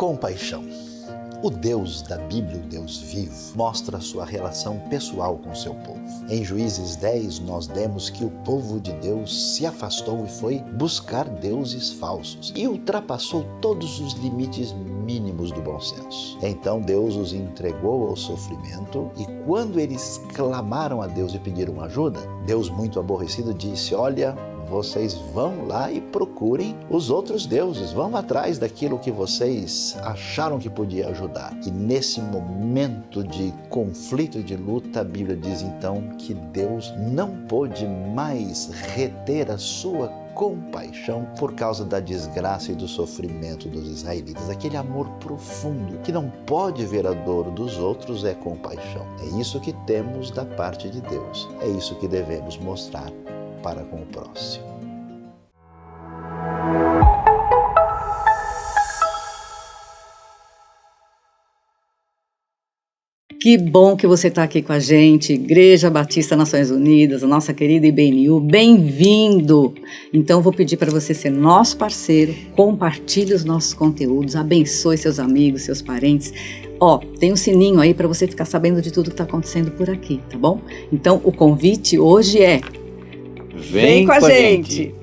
Compaixão. O Deus da Bíblia, o Deus vivo, mostra a sua relação pessoal com o seu povo. Em Juízes 10, nós lemos que o povo de Deus se afastou e foi buscar deuses falsos e ultrapassou todos os limites mínimos do bom senso. Então Deus os entregou ao sofrimento e quando eles clamaram a Deus e pediram ajuda, Deus, muito aborrecido, disse: olha, vocês vão lá e procurem os outros deuses, vão atrás daquilo que vocês acharam que podia ajudar. E nesse momento de conflito e de luta, a Bíblia diz então que Deus não pôde mais reter a sua compaixão por causa da desgraça e do sofrimento dos israelitas. Aquele amor profundo que não pode ver a dor dos outros é compaixão. É isso que temos da parte de Deus, é isso que devemos mostrar para com o próximo. Que bom que você está aqui com a gente, Igreja Batista Nações Unidas, a nossa querida IBNU, bem-vindo! Então vou pedir para você ser nosso parceiro, compartilhe os nossos conteúdos, abençoe seus amigos, seus parentes. Tem um sininho aí para você ficar sabendo de tudo que está acontecendo por aqui, tá bom? Então o convite hoje é: vem com a gente!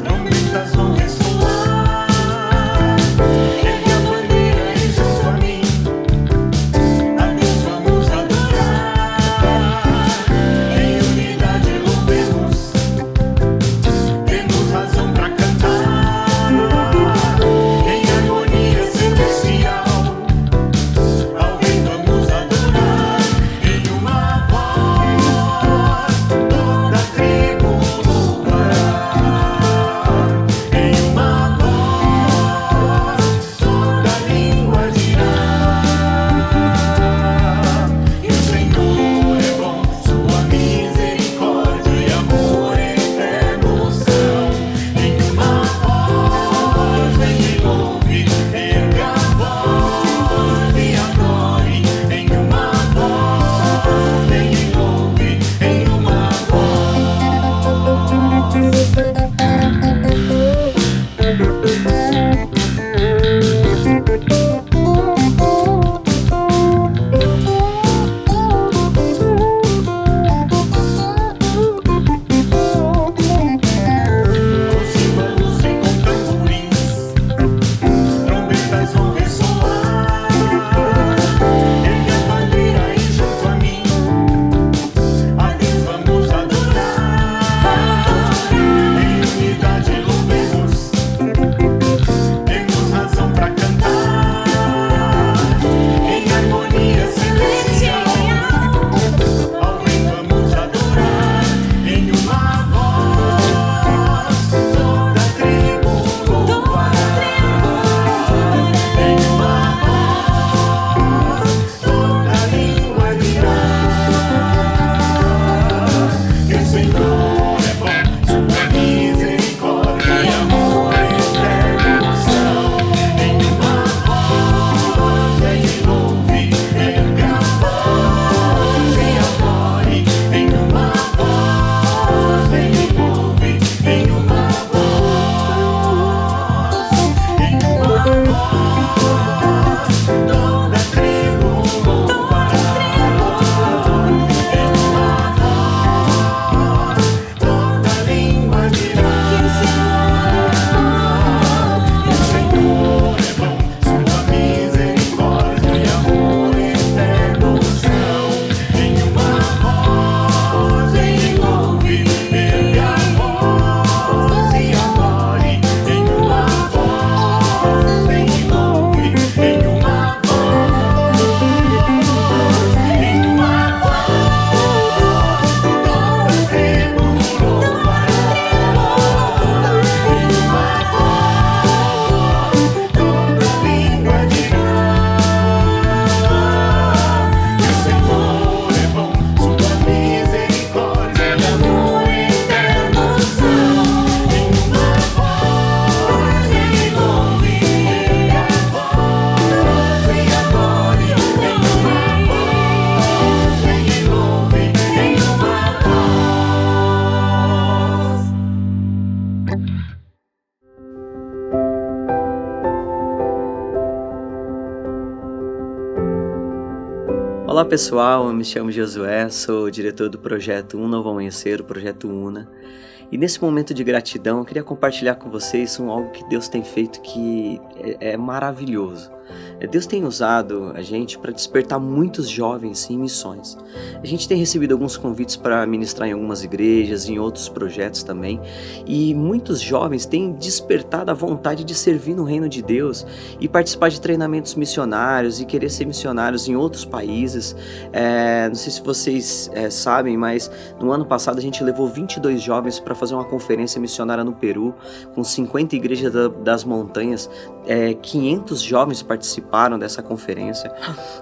Trombetas vão ressoar. Olá pessoal, eu me chamo Josué, sou diretor do projeto Um Novo Amanhecer, o projeto UNA. E nesse momento de gratidão eu queria compartilhar com vocês algo que Deus tem feito que é maravilhoso. Deus tem usado a gente para despertar muitos jovens em missões. A gente tem recebido alguns convites para ministrar em algumas igrejas, em outros projetos também, e muitos jovens têm despertado a vontade de servir no reino de Deus e participar de treinamentos missionários e querer ser missionários em outros países. Não sei se vocês sabem, mas no ano passado a gente levou 22 jovens para fazer uma conferência missionária no Peru, com 50 igrejas das montanhas. 500 jovens participaram dessa conferência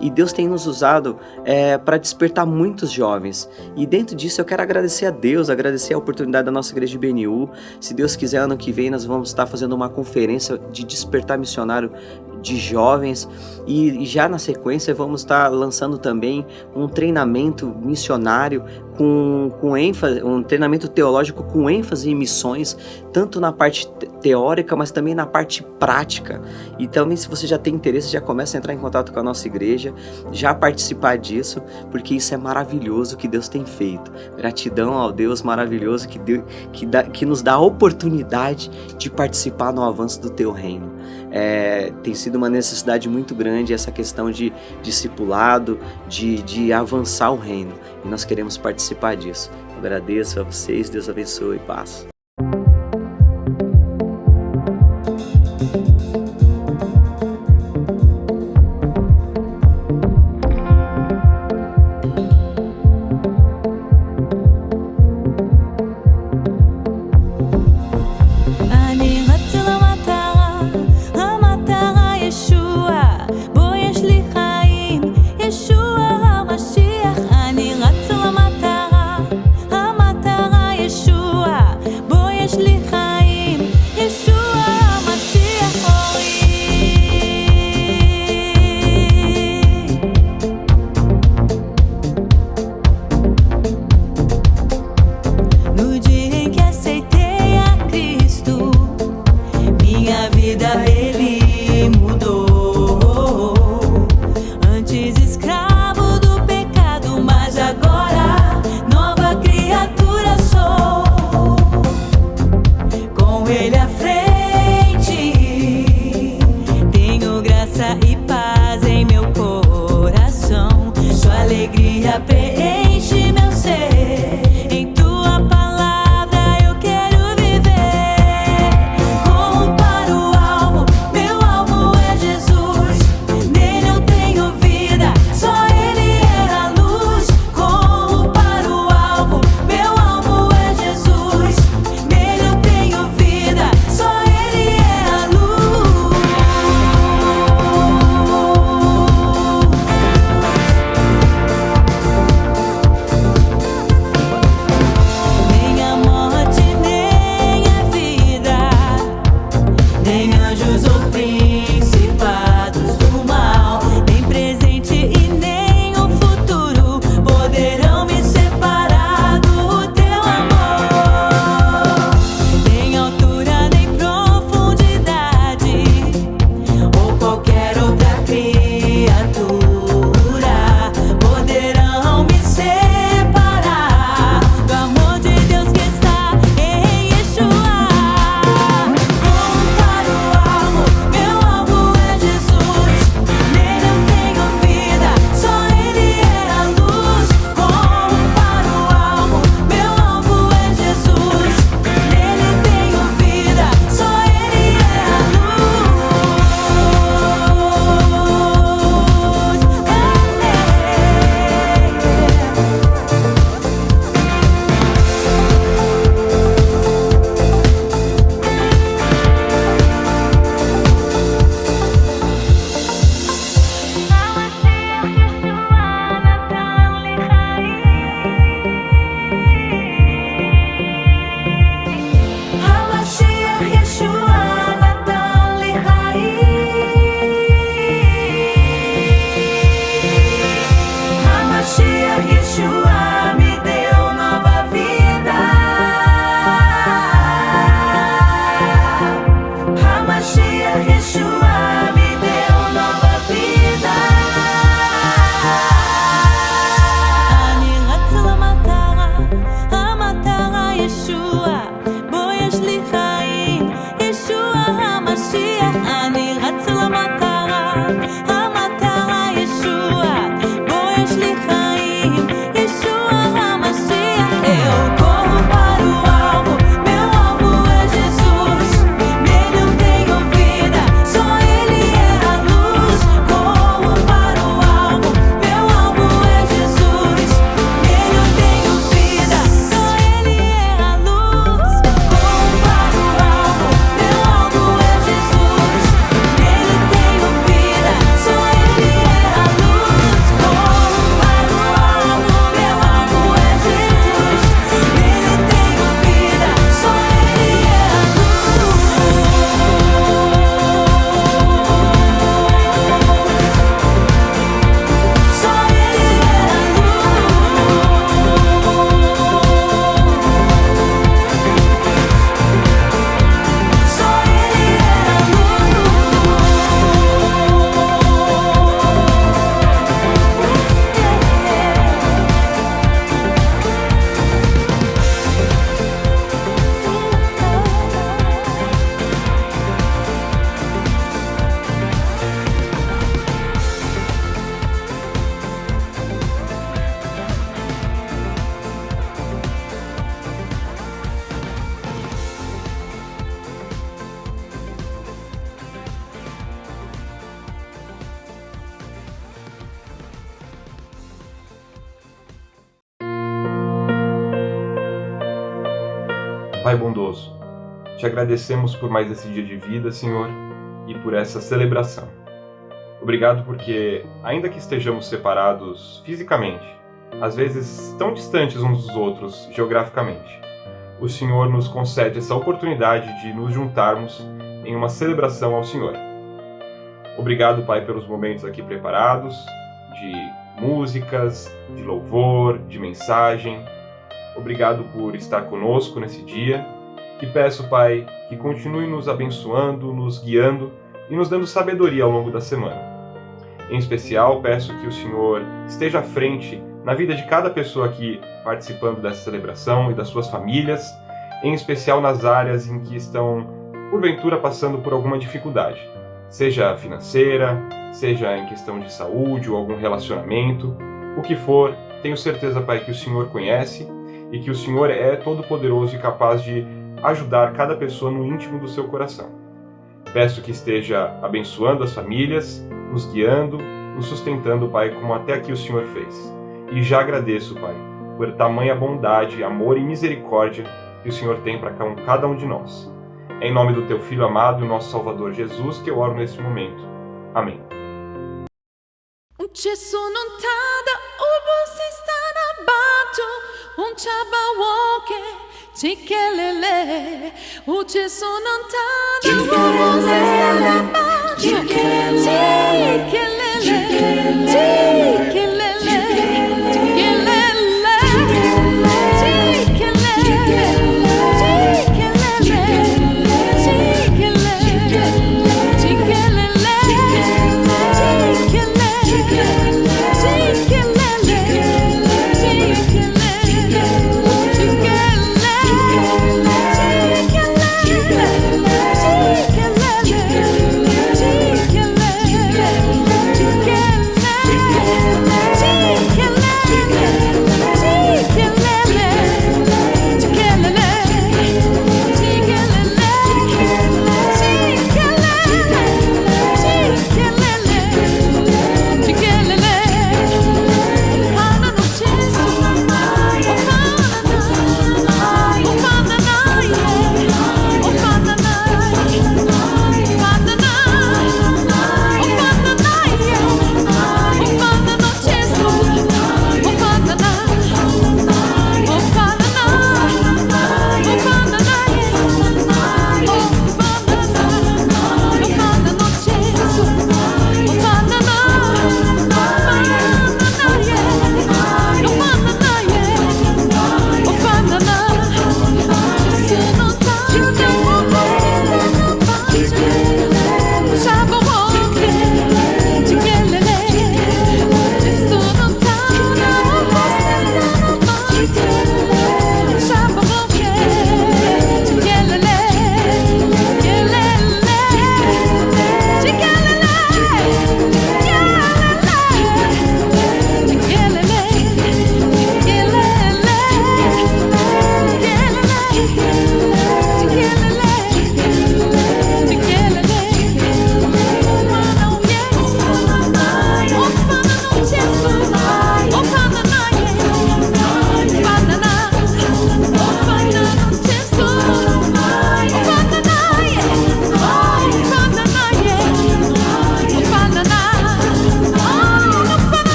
e Deus tem nos usado para despertar muitos jovens, e dentro disso eu quero agradecer a Deus, agradecer a oportunidade da nossa igreja de BNU. Se Deus quiser, ano que vem nós vamos estar fazendo uma conferência de despertar missionário de jovens, e já na sequência vamos estar lançando também um treinamento missionário com ênfase, um treinamento teológico com ênfase em missões, tanto na parte teórica, mas também na parte prática. E também, se você já tem interesse, já começa a entrar em contato com a nossa igreja, já participar disso, porque isso é maravilhoso que Deus tem feito. Gratidão ao Deus maravilhoso que nos dá a oportunidade de participar no avanço do teu reino. Tem sido uma necessidade muito grande essa questão de discipulado, de avançar o reino, e nós queremos participar disso. Eu agradeço a vocês, Deus abençoe e paz. Boy Pai bondoso, te agradecemos por mais esse dia de vida, Senhor, e por essa celebração. Obrigado porque, ainda que estejamos separados fisicamente, às vezes tão distantes uns dos outros geograficamente, o Senhor nos concede essa oportunidade de nos juntarmos em uma celebração ao Senhor. Obrigado, Pai, pelos momentos aqui preparados, de músicas, de louvor, de mensagem. Obrigado por estar conosco nesse dia e peço, Pai, que continue nos abençoando, nos guiando e nos dando sabedoria ao longo da semana. Em especial, peço que o Senhor esteja à frente na vida de cada pessoa aqui participando dessa celebração e das suas famílias, em especial nas áreas em que estão, porventura, passando por alguma dificuldade, seja financeira, seja em questão de saúde ou algum relacionamento, o que for, tenho certeza, Pai, que o Senhor conhece e que o Senhor é todo-poderoso e capaz de ajudar cada pessoa no íntimo do seu coração. Peço que esteja abençoando as famílias, nos guiando, nos sustentando, Pai, como até aqui o Senhor fez. E já agradeço, Pai, por tamanha bondade, amor e misericórdia que o Senhor tem para cada um de nós. É em nome do Teu Filho amado e nosso Salvador Jesus que eu oro neste momento. Amém. Ci sono tada ubu si stana bato chabawoke chikelele ci sono tada ubu si stana bato chikelele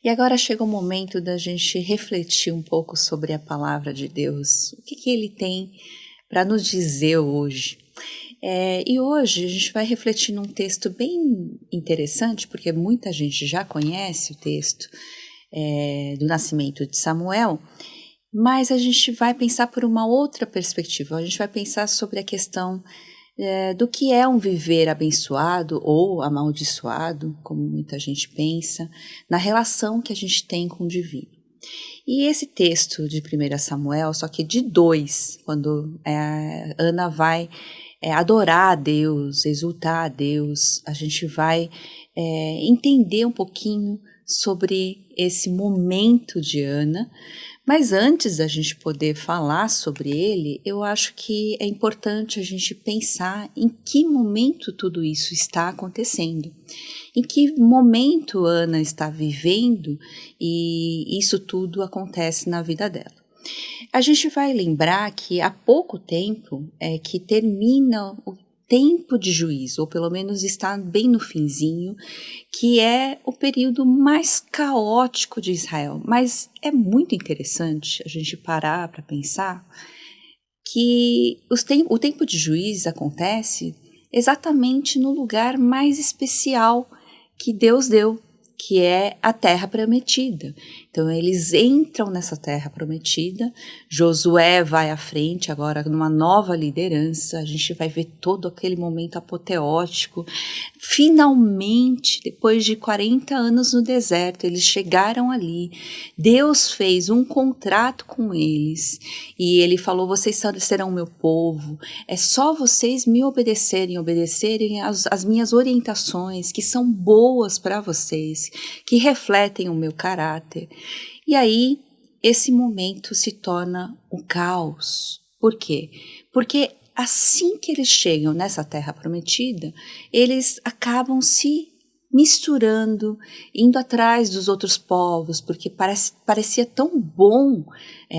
E agora chega o momento da gente refletir um pouco sobre a palavra de Deus. O que Ele tem para nos dizer hoje? E hoje a gente vai refletir num texto bem interessante, porque muita gente já conhece o texto do nascimento de Samuel, mas a gente vai pensar por uma outra perspectiva. A gente vai pensar sobre a questão do que é um viver abençoado ou amaldiçoado, como muita gente pensa, na relação que a gente tem com o divino. E esse texto de 1 Samuel, só que de 2, quando Ana vai adorar a Deus, exultar a Deus, a gente vai entender um pouquinho sobre esse momento de Ana. Mas antes da gente poder falar sobre ele, eu acho que é importante a gente pensar em que momento tudo isso está acontecendo. Em que momento Ana está vivendo e isso tudo acontece na vida dela. A gente vai lembrar que há pouco tempo que termina o tempo de juízo, ou pelo menos está bem no finzinho, que é o período mais caótico de Israel. Mas é muito interessante a gente parar para pensar que o tempo de juízo acontece exatamente no lugar mais especial que Deus deu, que é a terra prometida. Então eles entram nessa terra prometida, Josué vai à frente agora numa nova liderança, a gente vai ver todo aquele momento apoteótico. Finalmente, depois de 40 anos no deserto, eles chegaram ali, Deus fez um contrato com eles e ele falou: vocês serão meu povo, é só vocês me obedecerem às minhas orientações, que são boas para vocês, que refletem o meu caráter. E aí, esse momento se torna um caos. Por quê? Porque assim que eles chegam nessa terra prometida, eles acabam se misturando, indo atrás dos outros povos, porque parecia tão bom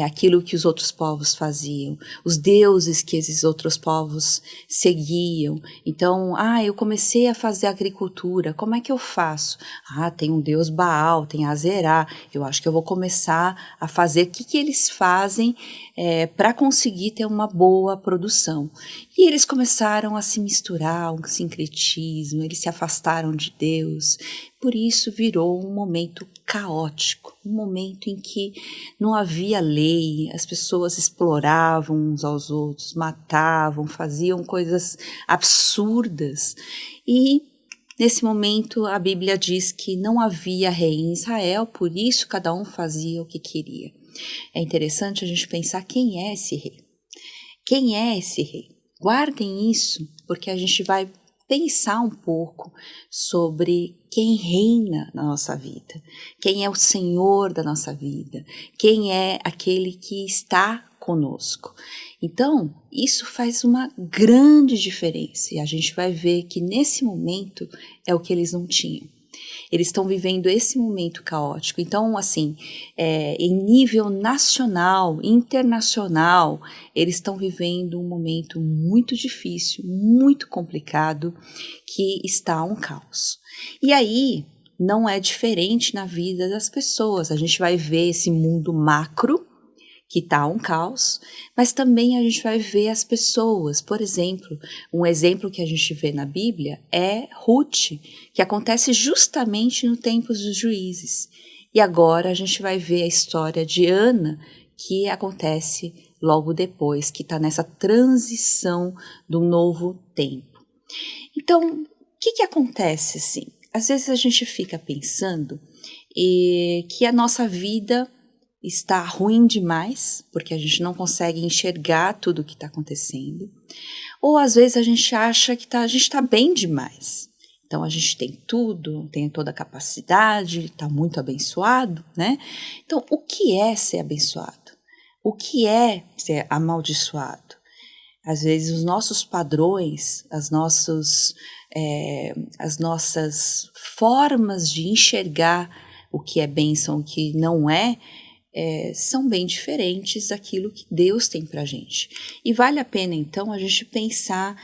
aquilo que os outros povos faziam, os deuses que esses outros povos seguiam. Então, eu comecei a fazer agricultura, como é que eu faço? Tem um deus Baal, tem Azerá, eu acho que eu vou começar a fazer o que eles fazem para conseguir ter uma boa produção. E eles começaram a se misturar, um sincretismo, eles se afastaram de Deus. Por isso virou um momento caótico, um momento em que não havia lei, as pessoas exploravam uns aos outros, matavam, faziam coisas absurdas. E nesse momento a Bíblia diz que não havia rei em Israel, por isso cada um fazia o que queria. É interessante a gente pensar quem é esse rei. Quem é esse rei? Guardem isso, porque a gente vai pensar um pouco sobre quem reina na nossa vida, quem é o Senhor da nossa vida, quem é aquele que está conosco. Então, isso faz uma grande diferença e a gente vai ver que nesse momento é o que eles não tinham. Eles estão vivendo esse momento caótico. Então, assim, em nível nacional, internacional, eles estão vivendo um momento muito difícil, muito complicado, que está um caos. E aí, não é diferente na vida das pessoas. A gente vai ver esse mundo macro, que está um caos, mas também a gente vai ver as pessoas. Por exemplo, um exemplo que a gente vê na Bíblia é Ruth, que acontece justamente no tempo dos juízes. E agora a gente vai ver a história de Ana, que acontece logo depois, que está nessa transição do novo tempo. Então, o que acontece assim? Às vezes a gente fica pensando que a nossa vida está ruim demais, porque a gente não consegue enxergar tudo o que está acontecendo. Ou às vezes a gente acha que a gente está bem demais. Então a gente tem tudo, tem toda a capacidade, está muito abençoado, né? Então o que é ser abençoado? O que é ser amaldiçoado? Às vezes os nossos padrões, as nossas formas de enxergar o que é bênção, o que não é, são bem diferentes daquilo que Deus tem para a gente. E vale a pena, então, a gente pensar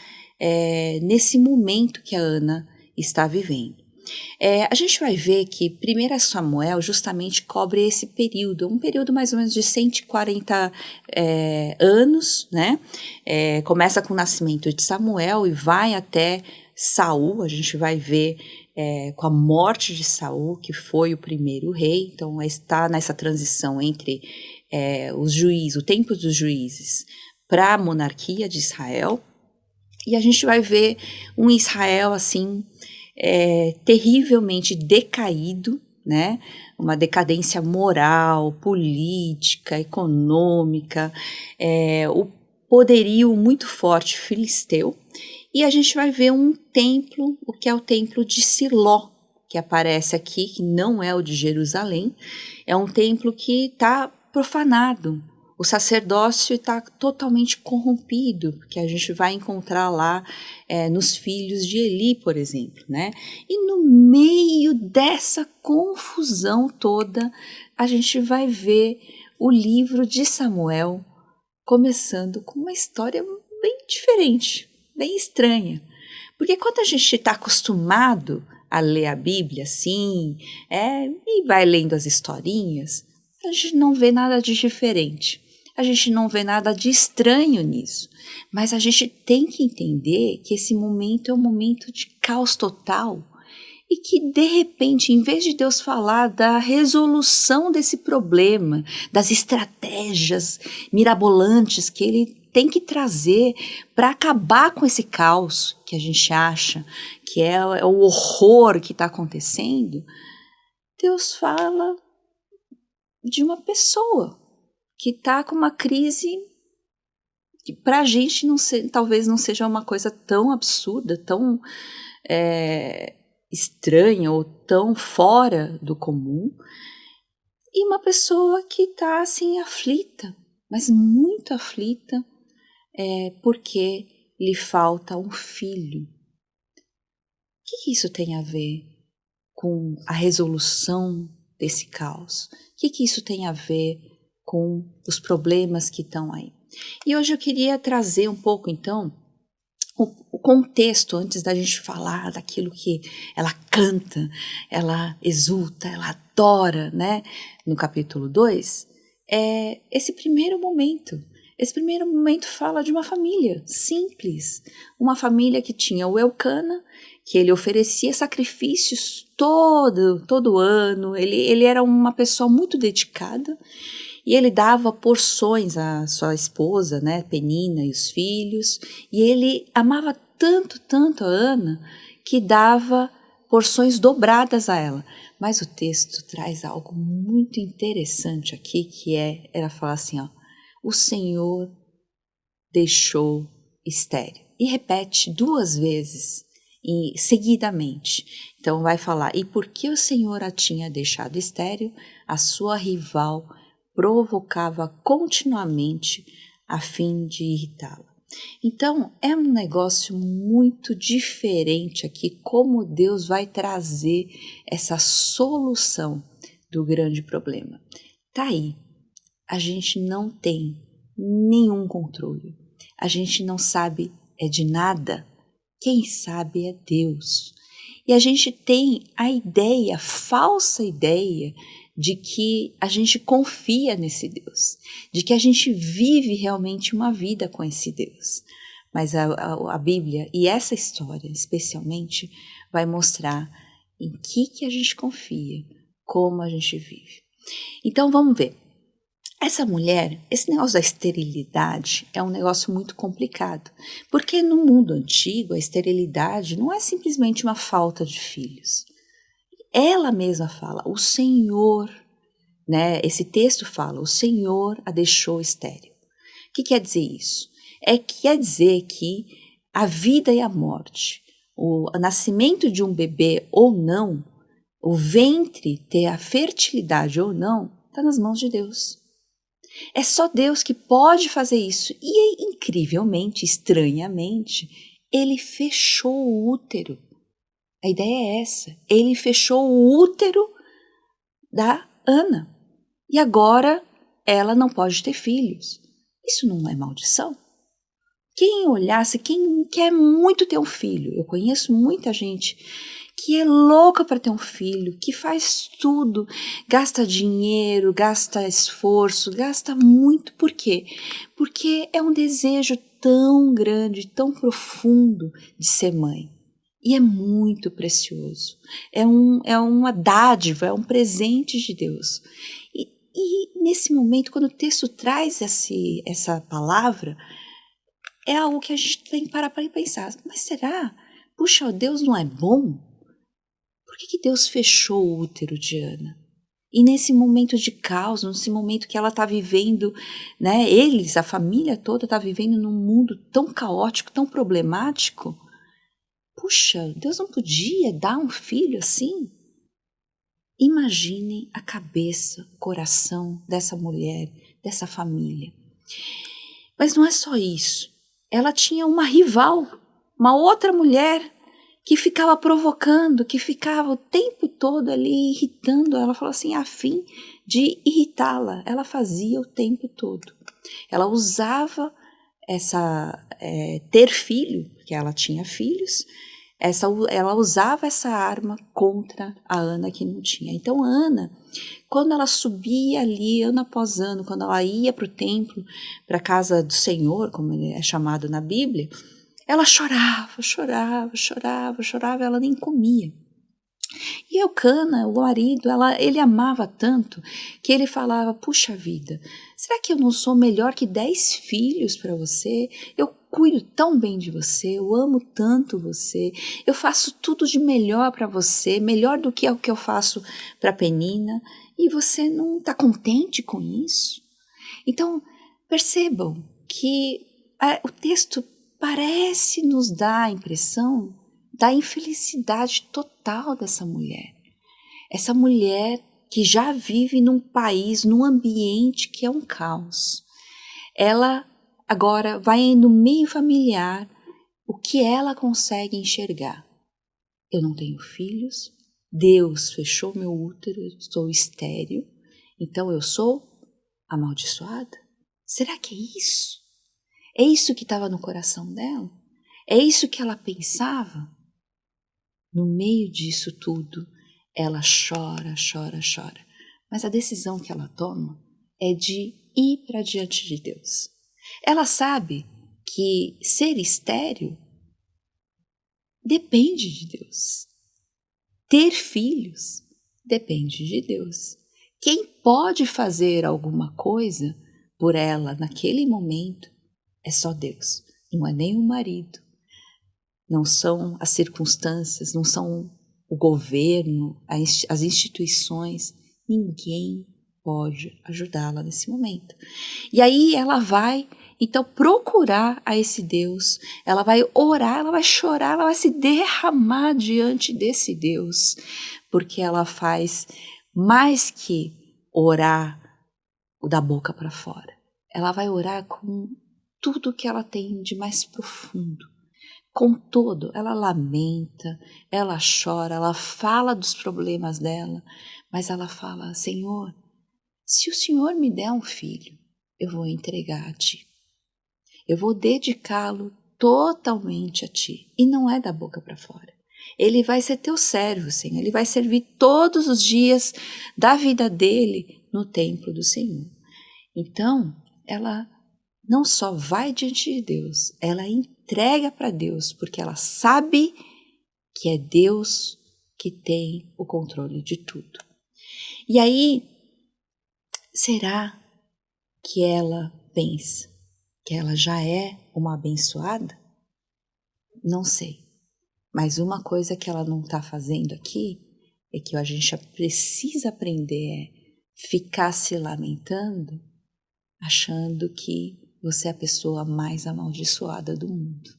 nesse momento que a Ana está vivendo. A gente vai ver que 1 Samuel justamente cobre esse período, um período mais ou menos de 140 anos, né? Começa com o nascimento de Samuel e vai até Saul. A gente vai ver com a morte de Saul, que foi o primeiro rei. Então está nessa transição entre os juízes, o tempo dos juízes, para a monarquia de Israel. E a gente vai ver um Israel assim terrivelmente decaído, né? Uma decadência moral, política, econômica, o poderio muito forte filisteu. E a gente vai ver um templo, o que é o templo de Siló, que aparece aqui, que não é o de Jerusalém. É um templo que está profanado. O sacerdócio está totalmente corrompido, que a gente vai encontrar lá nos filhos de Eli, por exemplo, né? E no meio dessa confusão toda, a gente vai ver o livro de Samuel começando com uma história bem diferente, bem estranha. Porque quando a gente está acostumado a ler a Bíblia assim, e vai lendo as historinhas, a gente não vê nada de diferente. A gente não vê nada de estranho nisso, mas a gente tem que entender que esse momento é um momento de caos total e que, de repente, em vez de Deus falar da resolução desse problema, das estratégias mirabolantes que Ele tem que trazer para acabar com esse caos que a gente acha que é o horror que está acontecendo, Deus fala de uma pessoa que está com uma crise que para a gente talvez não seja uma coisa tão absurda, tão estranha ou tão fora do comum, e uma pessoa que está assim aflita, mas muito aflita, porque lhe falta um filho. O que isso tem a ver com a resolução desse caos? O que isso tem a ver com os problemas que estão aí? E hoje eu queria trazer um pouco, então, o contexto, antes da gente falar daquilo que ela canta, ela exulta, ela adora, né? No capítulo 2, esse primeiro momento. Esse primeiro momento fala de uma família simples, uma família que tinha o Elcana, que ele oferecia sacrifícios todo ano, ele era uma pessoa muito dedicada, e ele dava porções à sua esposa, né, Penina, e os filhos, e ele amava tanto a Ana, que dava porções dobradas a ela. Mas o texto traz algo muito interessante aqui, que ela fala assim, ó, o Senhor deixou estéril. E repete 2 vezes, seguidamente. Então vai falar, e porque o Senhor a tinha deixado estéril, a sua rival provocava continuamente a fim de irritá-la. Então, é um negócio muito diferente aqui, como Deus vai trazer essa solução do grande problema. Tá aí, a gente não tem nenhum controle, a gente não sabe de nada, quem sabe é Deus. E a gente tem a falsa ideia, de que a gente confia nesse Deus, de que a gente vive realmente uma vida com esse Deus. Mas a Bíblia, e essa história especialmente, vai mostrar em que a gente confia, como a gente vive. Então vamos ver. Essa mulher, esse negócio da esterilidade é um negócio muito complicado, porque no mundo antigo a esterilidade não é simplesmente uma falta de filhos. Ela mesma fala, o Senhor, né? Esse texto fala, o Senhor a deixou estéril. O que quer dizer isso? Quer dizer que a vida e a morte, o nascimento de um bebê ou não, o ventre ter a fertilidade ou não, está nas mãos de Deus. É só Deus que pode fazer isso. E incrivelmente, estranhamente, ele fechou o útero. A ideia é essa. Ele fechou o útero da Ana. E agora ela não pode ter filhos. Isso não é maldição? Quem olhasse, quem quer muito ter um filho, eu conheço muita gente que é louca para ter um filho, que faz tudo, gasta dinheiro, gasta esforço, gasta muito. Por quê? Porque é um desejo tão grande, tão profundo de ser mãe. E é muito precioso. É uma dádiva, é um presente de Deus. E nesse momento, quando o texto traz essa palavra, é algo que a gente tem que parar para pensar. Mas será? Puxa, Deus não é bom? Por que Deus fechou o útero de Ana? E nesse momento de caos, nesse momento que ela está vivendo, né, a família toda está vivendo num mundo tão caótico, tão problemático, puxa, Deus não podia dar um filho assim? Imaginem a cabeça, o coração dessa mulher, dessa família. Mas não é só isso. Ela tinha uma rival, uma outra mulher que ficava provocando, que ficava o tempo todo ali irritando. Ela falou assim, a fim de irritá-la. Ela fazia o tempo todo. Ela usava ter filho, porque ela tinha filhos, ela usava essa arma contra a Ana que não tinha. Então a Ana, quando ela subia ali ano após ano, quando ela ia para o templo, para a casa do Senhor, como ele é chamado na Bíblia, ela chorava, ela nem comia. E Eucana, o marido, ele amava tanto que ele falava, puxa vida, será que eu não sou melhor que 10 filhos para você? Eu cuido tão bem de você, eu amo tanto você, eu faço tudo de melhor para você, melhor do que é o que eu faço para Penina, e você não está contente com isso? Então, percebam que o texto parece nos dar a impressão da infelicidade total dessa mulher. Essa mulher que já vive num país, num ambiente que é um caos. Ela agora vai no meio familiar, o que ela consegue enxergar? Eu não tenho filhos, Deus fechou meu útero, eu estou estéril, então eu sou amaldiçoada? Será que é isso? É isso que estava no coração dela? É isso que ela pensava? No meio disso tudo, ela chora. Mas a decisão que ela toma é de ir para diante de Deus. Ela sabe que ser estéril depende de Deus. Ter filhos depende de Deus. Quem pode fazer alguma coisa por ela naquele momento é só Deus. Não é nem o marido, não são as circunstâncias, não são o governo, as instituições. Ninguém pode ajudá-la nesse momento. E aí ela vai, então, procurar a esse Deus, ela vai orar, ela vai chorar, ela vai se derramar diante desse Deus, porque ela faz mais que orar da boca para fora. Ela vai orar com tudo que ela tem de mais profundo. Com todo, ela lamenta, ela chora, ela fala dos problemas dela, mas ela fala, Senhor, se o Senhor me der um filho, eu vou entregar a Ti. Eu vou dedicá-lo totalmente a Ti. E não é da boca para fora. Ele vai ser teu servo, Senhor. Ele vai servir todos os dias da vida dele no templo do Senhor. Então, ela não só vai diante de Deus, ela entrega para Deus, porque ela sabe que é Deus que tem o controle de tudo. E aí, será que ela pensa que ela já é uma abençoada? Não sei. Mas uma coisa que ela não está fazendo aqui é que a gente precisa aprender ficar se lamentando, achando que você é a pessoa mais amaldiçoada do mundo.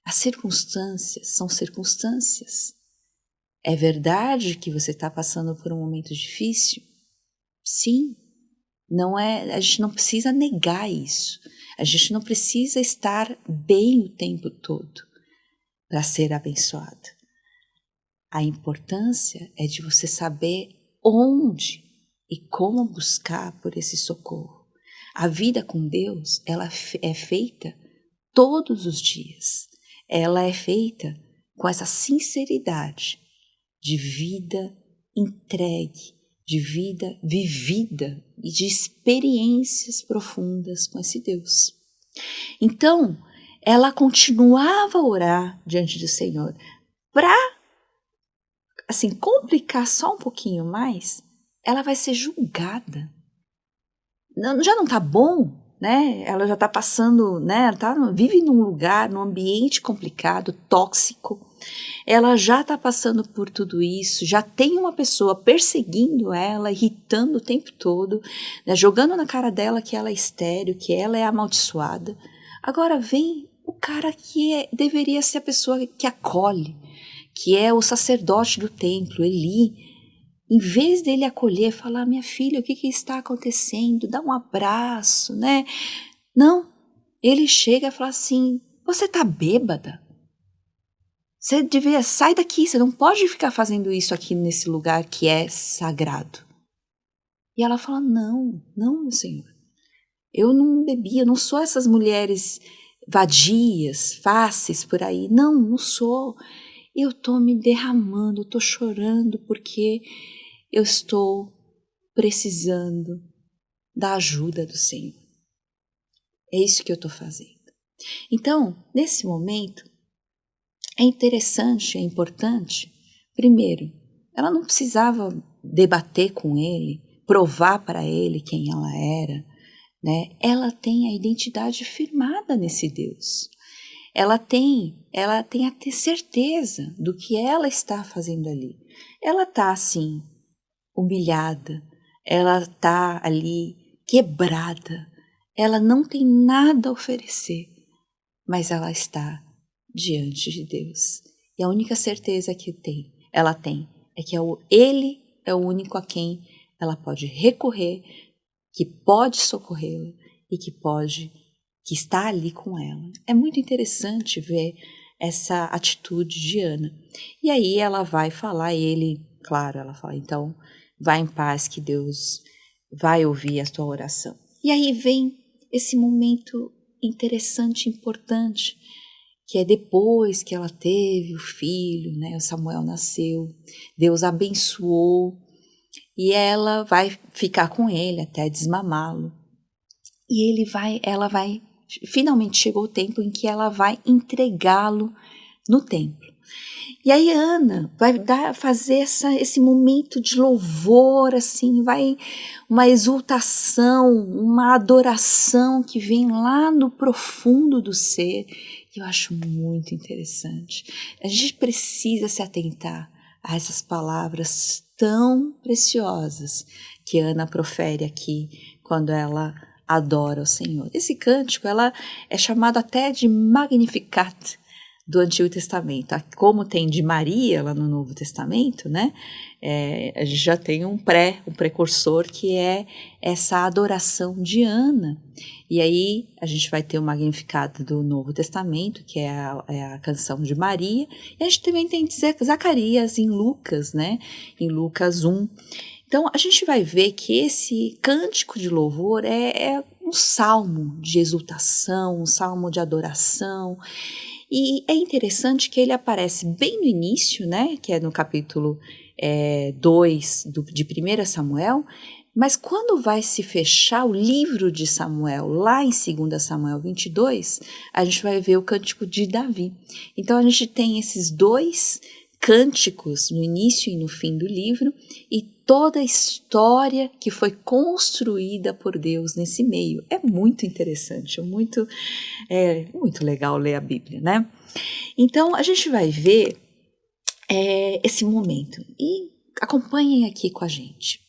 As circunstâncias são circunstâncias. É verdade que você está passando por um momento difícil? Sim. Não é, a gente não precisa negar isso. A gente não precisa estar bem o tempo todo para ser abençoada. A importância é de você saber onde e como buscar por esse socorro. A vida com Deus, ela é feita todos os dias. Ela é feita com essa sinceridade de vida entregue, de vida vivida e de experiências profundas com esse Deus. Então, ela continuava a orar diante do Senhor. Para, assim, complicar só um pouquinho mais, ela vai ser julgada. Já não está bom, né? Ela já está passando, né? Ela vive num lugar, num ambiente complicado, tóxico. Ela já está passando por tudo isso, já tem uma pessoa perseguindo ela, irritando o tempo todo, né? Jogando na cara dela que ela é estéril, que ela é amaldiçoada. Agora vem o cara que deveria ser a pessoa que acolhe, que é o sacerdote do templo, Eli. Em vez dele acolher, falar, minha filha, o que está acontecendo? Dá um abraço, né? Não, ele chega e fala assim, você está bêbada? Você devia, sai daqui, você não pode ficar fazendo isso aqui nesse lugar que é sagrado. E ela fala, não, meu Senhor, eu não bebi, eu não sou essas mulheres vadias, fáceis por aí, não sou. Eu estou me derramando, eu estou chorando porque eu estou precisando da ajuda do Senhor. É isso que eu estou fazendo. Então, nesse momento, é interessante, é importante, primeiro, ela não precisava debater com ele, provar para ele quem ela era, né? Ela tem a identidade firmada nesse Deus. Ela tem a ter certeza do que ela está fazendo ali. Ela está assim, humilhada, ela está ali quebrada, ela não tem nada a oferecer, mas ela está diante de Deus. E a única certeza que ela tem é que Ele é o único a quem ela pode recorrer, que pode socorrê-la e que está ali com ela. É muito interessante ver essa atitude de Ana. E aí ela vai falar, ela fala, então, vai em paz que Deus vai ouvir a tua oração. E aí vem esse momento interessante, importante, que é depois que ela teve o filho, né, o Samuel nasceu, Deus abençoou, e ela vai ficar com ele até desmamá-lo. E finalmente chegou o tempo em que ela vai entregá-lo no templo. E aí Ana vai fazer esse momento de louvor, assim, uma exultação, uma adoração que vem lá no profundo do ser, que eu acho muito interessante. A gente precisa se atentar a essas palavras tão preciosas que Ana profere aqui quando ela adora o Senhor. Esse cântico ela é chamado até de Magnificat do Antigo Testamento. Como tem de Maria lá no Novo Testamento, né? A gente já tem um precursor que é essa adoração de Ana. E aí a gente vai ter o Magnificat do Novo Testamento, que é a canção de Maria. E a gente também tem Zacarias em Lucas, né? Em Lucas 1. Então, a gente vai ver que esse cântico de louvor é um salmo de exultação, um salmo de adoração. E é interessante que ele aparece bem no início, né, que é no capítulo 2 de 1 Samuel, mas quando vai se fechar o livro de Samuel, lá em 2 Samuel 22, a gente vai ver o cântico de Davi. Então, a gente tem esses dois cânticos no início e no fim do livro e toda a história que foi construída por Deus nesse meio. É muito interessante, muito legal ler a Bíblia, né? Então, a gente vai ver esse momento e acompanhem aqui com a gente.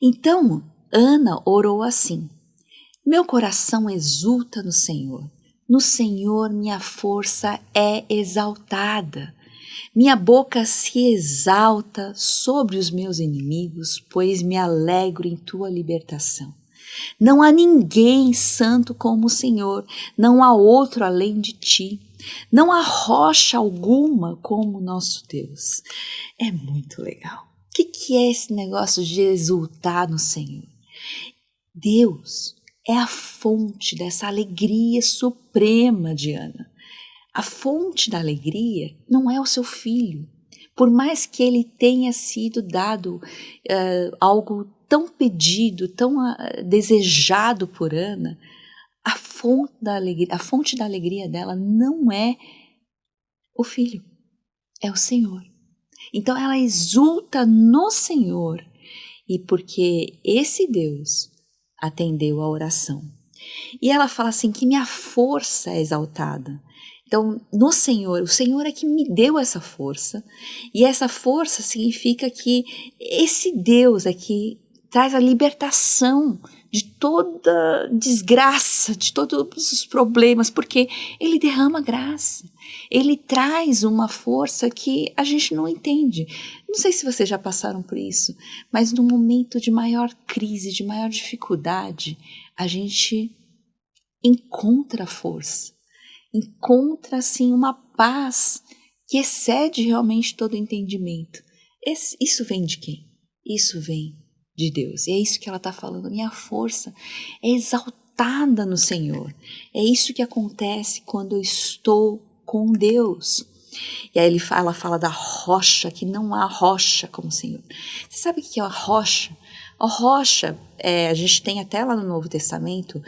Então, Ana orou assim: meu coração exulta no Senhor minha força é exaltada. Minha boca se exalta sobre os meus inimigos, pois me alegro em tua libertação. Não há ninguém santo como o Senhor, não há outro além de ti. Não há rocha alguma como o nosso Deus. É muito legal. O que é esse negócio de exultar no Senhor? Deus é a fonte dessa alegria suprema de Ana. A fonte da alegria não é o seu filho, Por mais que ele tenha sido dado algo tão pedido, tão desejado por Ana, a fonte da alegria dela não é o filho, é o Senhor. Então ela exulta no Senhor, e porque esse Deus atendeu a oração. E ela fala assim, que minha força é exaltada. Então, no Senhor, o Senhor é que me deu essa força, e essa força significa que esse Deus é que traz a libertação de toda desgraça, de todos os problemas, porque Ele derrama graça, Ele traz uma força que a gente não entende. Não sei se vocês já passaram por isso, mas no momento de maior crise, de maior dificuldade, a gente encontra força, encontra assim uma paz que excede realmente todo entendimento. Isso vem de quem? Isso vem de Deus. E é isso que ela está falando. Minha força é exaltada no Senhor. É isso que acontece quando eu estou com Deus. E aí ela fala da rocha, que não há rocha como o Senhor. Você sabe o que é a rocha? A rocha, a gente tem até lá no Novo Testamento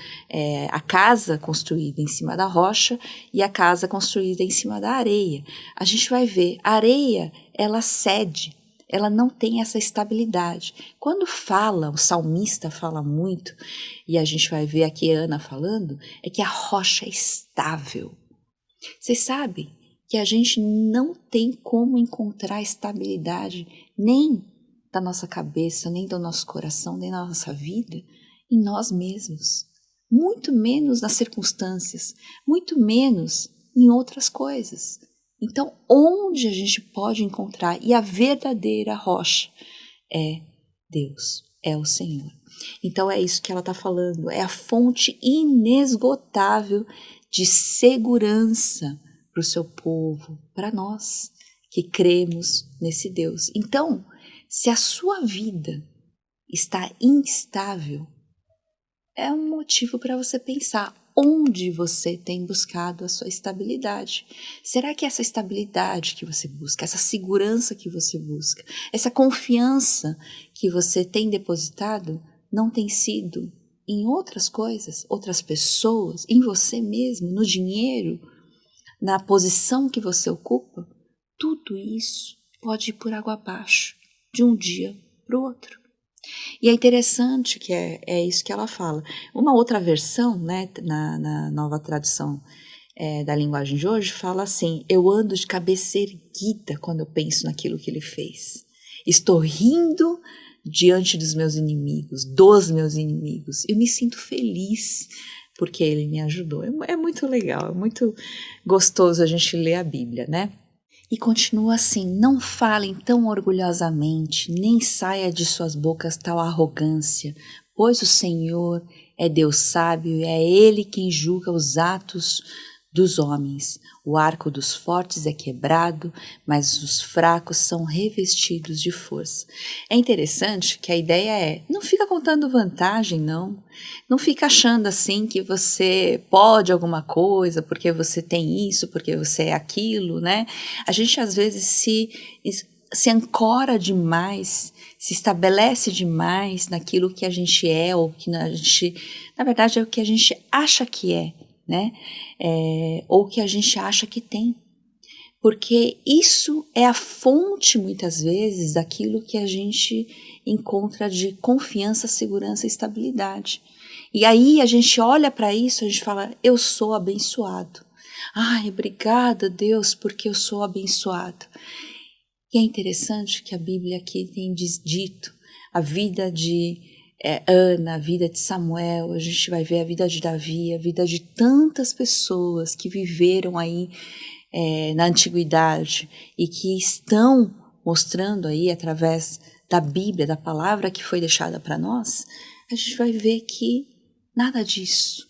a casa construída em cima da rocha e a casa construída em cima da areia. A gente vai ver, a areia, ela cede, ela não tem essa estabilidade. Quando o salmista fala muito, e a gente vai ver aqui a Ana falando, é que a rocha é estável. Vocês sabem que a gente não tem como encontrar estabilidade nem da nossa cabeça, nem do nosso coração, nem da nossa vida, em nós mesmos. Muito menos nas circunstâncias, muito menos em outras coisas. Então, onde a gente pode encontrar? E a verdadeira rocha é Deus, é o Senhor. Então, é isso que ela está falando. É a fonte inesgotável de segurança para o seu povo, para nós que cremos nesse Deus. Então, se a sua vida está instável, é um motivo para você pensar onde você tem buscado a sua estabilidade. Será que essa estabilidade que você busca, essa segurança que você busca, essa confiança que você tem depositado não tem sido em outras coisas, outras pessoas, em você mesmo, no dinheiro, na posição que você ocupa? Tudo isso pode ir por água abaixo de um dia para o outro. E é interessante que é isso que ela fala. Uma outra versão, né, na nova tradução da linguagem de hoje, fala assim: eu ando de cabeça erguida quando eu penso naquilo que ele fez. Estou rindo diante dos meus inimigos. Eu me sinto feliz porque ele me ajudou. É muito legal, é muito gostoso a gente ler a Bíblia, né? E continua assim: não falem tão orgulhosamente, nem saia de suas bocas tal arrogância, pois o Senhor é Deus sábio e é Ele quem julga os atos dos homens. O arco dos fortes é quebrado, mas os fracos são revestidos de força. É interessante que a ideia não fica contando vantagem, não. Não fica achando assim que você pode alguma coisa, porque você tem isso, porque você é aquilo, né? A gente às vezes se ancora demais, se estabelece demais naquilo que a gente é, ou que a gente, na verdade, é o que a gente acha que é, né? Ou que a gente acha que tem. Porque isso é a fonte, muitas vezes, daquilo que a gente encontra de confiança, segurança e estabilidade. E aí a gente olha para isso, a gente fala: eu sou abençoado. Ai, obrigada, Deus, porque eu sou abençoado. E é interessante que a Bíblia aqui tem dito a vida de Ana, a vida de Samuel, a gente vai ver a vida de Davi, a vida de tantas pessoas que viveram aí na antiguidade e que estão mostrando aí através da Bíblia, da palavra que foi deixada para nós. A gente vai ver que nada disso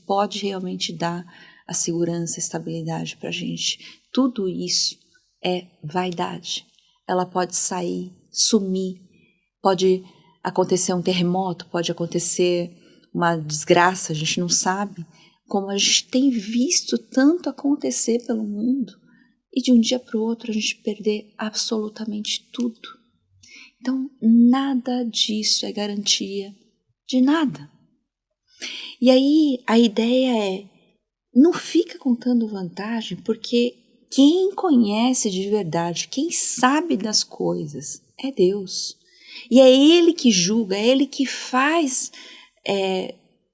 pode realmente dar a segurança e estabilidade para a gente. Tudo isso é vaidade. Ela pode sair, sumir, pode acontecer um terremoto, pode acontecer uma desgraça, a gente não sabe, como a gente tem visto tanto acontecer pelo mundo, e de um dia para o outro a gente perder absolutamente tudo. Então, nada disso é garantia de nada. E aí a ideia é, não fica contando vantagem, porque quem conhece de verdade, quem sabe das coisas, é Deus. E é Ele que julga, é Ele que faz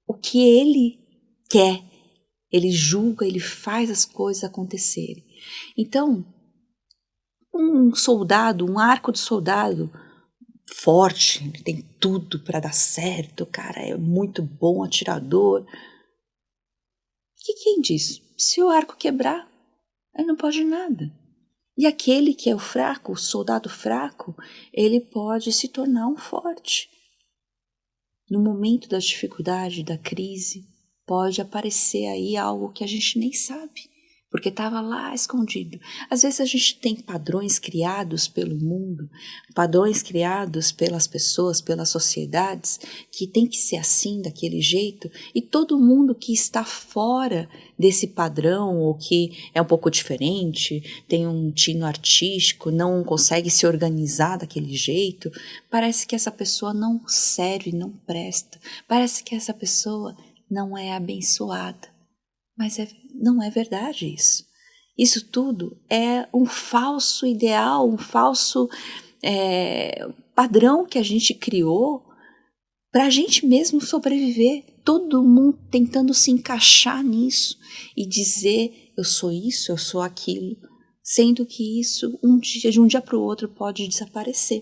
o que Ele quer. Ele julga, Ele faz as coisas acontecerem. Então, um soldado, um arco de soldado forte, ele tem tudo para dar certo, o cara é muito bom atirador. Quem diz? Se o arco quebrar, ele não pode nada. E aquele que é o fraco, o soldado fraco, ele pode se tornar um forte. No momento da dificuldade, da crise, pode aparecer aí algo que a gente nem sabe, porque estava lá escondido. Às vezes a gente tem padrões criados pelo mundo, padrões criados pelas pessoas, pelas sociedades, que tem que ser assim, daquele jeito, e todo mundo que está fora desse padrão, ou que é um pouco diferente, tem um tino artístico, não consegue se organizar daquele jeito, parece que essa pessoa não serve, não presta, parece que essa pessoa não é abençoada. Mas não é verdade isso. Isso tudo é um falso ideal, um falso padrão que a gente criou para a gente mesmo sobreviver. Todo mundo tentando se encaixar nisso e dizer eu sou isso, eu sou aquilo, sendo que isso de um dia para o outro pode desaparecer.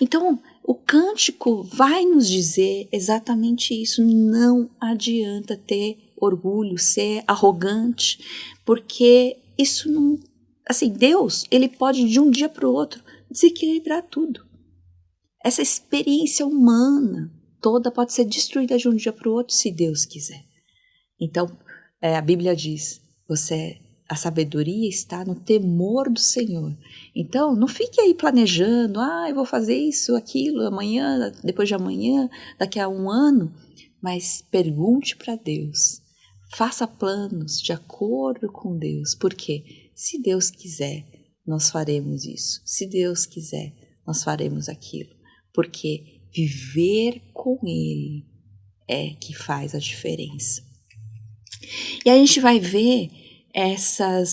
Então, o cântico vai nos dizer exatamente isso. Não adianta ter orgulho, ser arrogante, porque isso não... Assim, Deus, ele pode de um dia para o outro desequilibrar tudo. Essa experiência humana toda pode ser destruída de um dia para o outro, se Deus quiser. Então, a Bíblia diz, a sabedoria está no temor do Senhor. Então, não fique aí planejando, eu vou fazer isso, aquilo, amanhã, depois de amanhã, daqui a um ano, mas pergunte para Deus. Faça planos de acordo com Deus, porque se Deus quiser, nós faremos isso. Se Deus quiser, nós faremos aquilo, porque viver com Ele é que faz a diferença. E a gente vai ver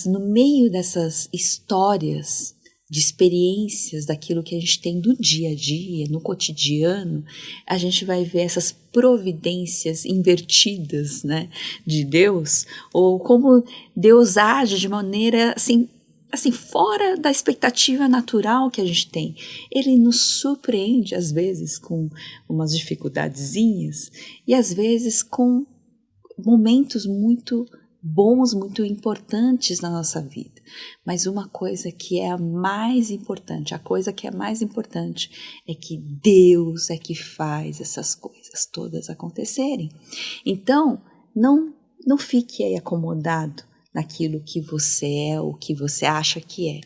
no meio dessas histórias de experiências daquilo que a gente tem do dia a dia, no cotidiano, a gente vai ver essas providências invertidas, né, de Deus, ou como Deus age de maneira assim, fora da expectativa natural que a gente tem. Ele nos surpreende, às vezes, com umas dificuldadezinhas, e às vezes com momentos muito bons, muito importantes na nossa vida. Mas uma coisa que é a mais importante, é que Deus é que faz essas coisas todas acontecerem. Então, não fique aí acomodado naquilo que você é ou que você acha que é.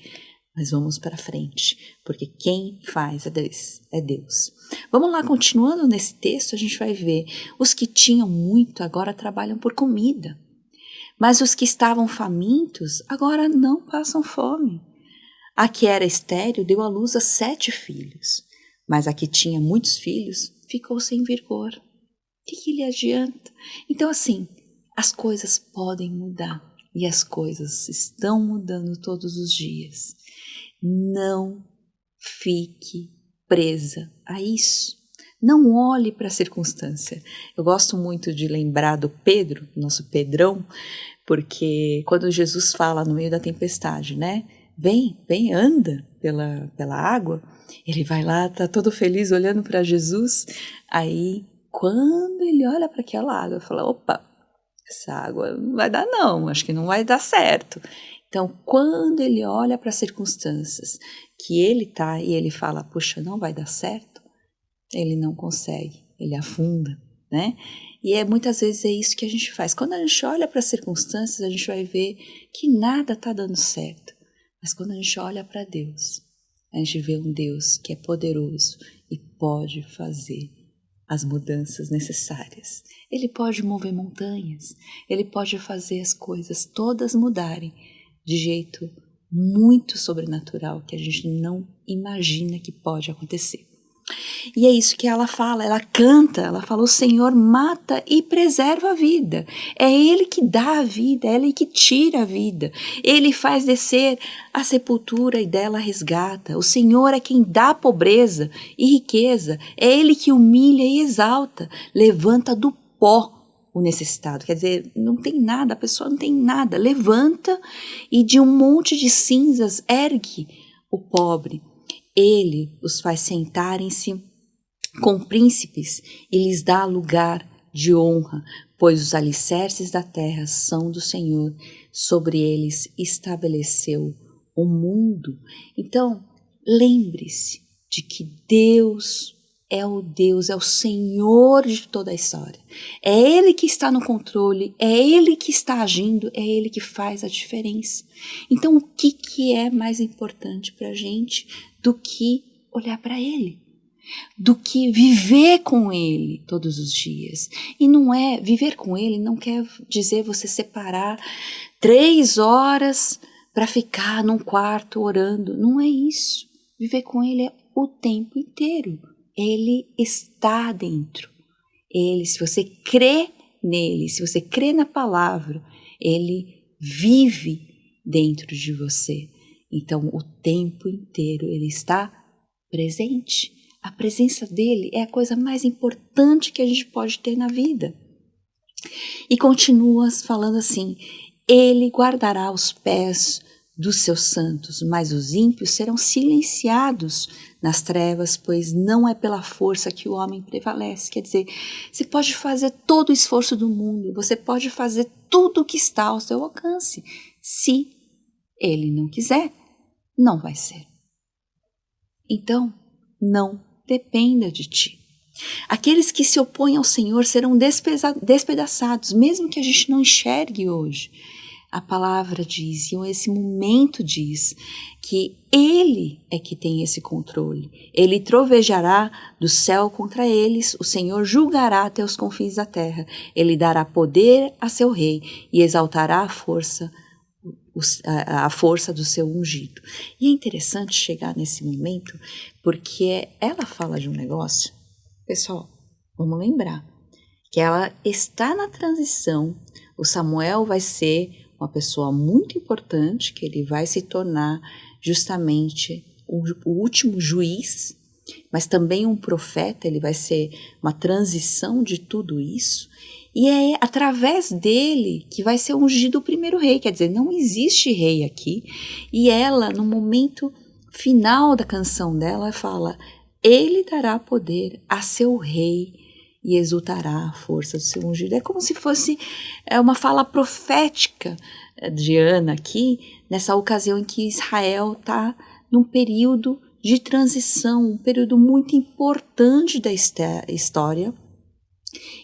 Mas vamos para frente, porque quem faz é Deus. Vamos lá, continuando nesse texto, a gente vai ver, os que tinham muito agora trabalham por comida. Mas os que estavam famintos agora não passam fome. A que era estéril deu à luz a 7 filhos, mas a que tinha muitos filhos ficou sem vigor. O que lhe adianta? Então, assim, as coisas podem mudar e as coisas estão mudando todos os dias. Não fique presa a isso. Não olhe para a circunstância. Eu gosto muito de lembrar do Pedro, nosso Pedrão, porque quando Jesus fala no meio da tempestade, né? Vem, anda pela água. Ele vai lá, tá todo feliz olhando para Jesus. Aí, quando ele olha para aquela água, fala, opa, essa água não vai dar não, acho que não vai dar certo. Então, quando ele olha para as circunstâncias que ele tá e ele fala, puxa, não vai dar certo, ele não consegue, ele afunda, né? E muitas vezes é isso que a gente faz. Quando a gente olha para as circunstâncias, a gente vai ver que nada está dando certo. Mas quando a gente olha para Deus, a gente vê um Deus que é poderoso e pode fazer as mudanças necessárias. Ele pode mover montanhas, ele pode fazer as coisas todas mudarem de jeito muito sobrenatural que a gente não imagina que pode acontecer. E é isso que ela fala, ela canta, ela fala: o Senhor mata e preserva a vida. É Ele que dá a vida, é Ele que tira a vida. Ele faz descer a sepultura e dela resgata. O Senhor é quem dá pobreza e riqueza. É Ele que humilha e exalta, levanta do pó o necessitado. Quer dizer, não tem nada, a pessoa não tem nada. Levanta e de um monte de cinzas ergue o pobre. Ele os faz sentarem-se com príncipes e lhes dá lugar de honra, pois os alicerces da terra são do Senhor, sobre eles estabeleceu o mundo. Então, lembre-se de que Deus, é o Senhor de toda a história. É Ele que está no controle, é Ele que está agindo, é Ele que faz a diferença. Então, o que é mais importante para a gente do que olhar para Ele? Do que viver com Ele todos os dias. E não é, viver com Ele não quer dizer você separar 3 horas para ficar num quarto orando. Não é isso. Viver com Ele é o tempo inteiro. Ele está dentro. Ele, se você crê nele, se você crê na palavra, Ele vive dentro de você. Então, o tempo inteiro Ele está presente. A presença dele é a coisa mais importante que a gente pode ter na vida. E continua falando assim: Ele guardará os pés dos seus santos, mas os ímpios serão silenciados nas trevas, pois não é pela força que o homem prevalece. Quer dizer, você pode fazer todo o esforço do mundo, você pode fazer tudo o que está ao seu alcance. Se Ele não quiser, não vai ser. Então, não dependa de ti. Aqueles que se opõem ao Senhor serão despedaçados, mesmo que a gente não enxergue hoje. A palavra diz, e esse momento diz, que Ele é que tem esse controle. Ele trovejará do céu contra eles, o Senhor julgará até os confins da terra. Ele dará poder a seu rei e exaltará a força do seu ungido. E é interessante chegar nesse momento, porque ela fala de um negócio, pessoal, vamos lembrar, que ela está na transição, o Samuel vai ser uma pessoa muito importante, que ele vai se tornar justamente o último juiz, mas também um profeta, ele vai ser uma transição de tudo isso, e é através dele que vai ser ungido o primeiro rei, quer dizer, não existe rei aqui, e ela, no momento final da canção dela, fala: Ele dará poder a seu rei e exultará a força do seu ungido. É como se fosse uma fala profética de Ana aqui, nessa ocasião em que Israel está num período de transição, um período muito importante da história,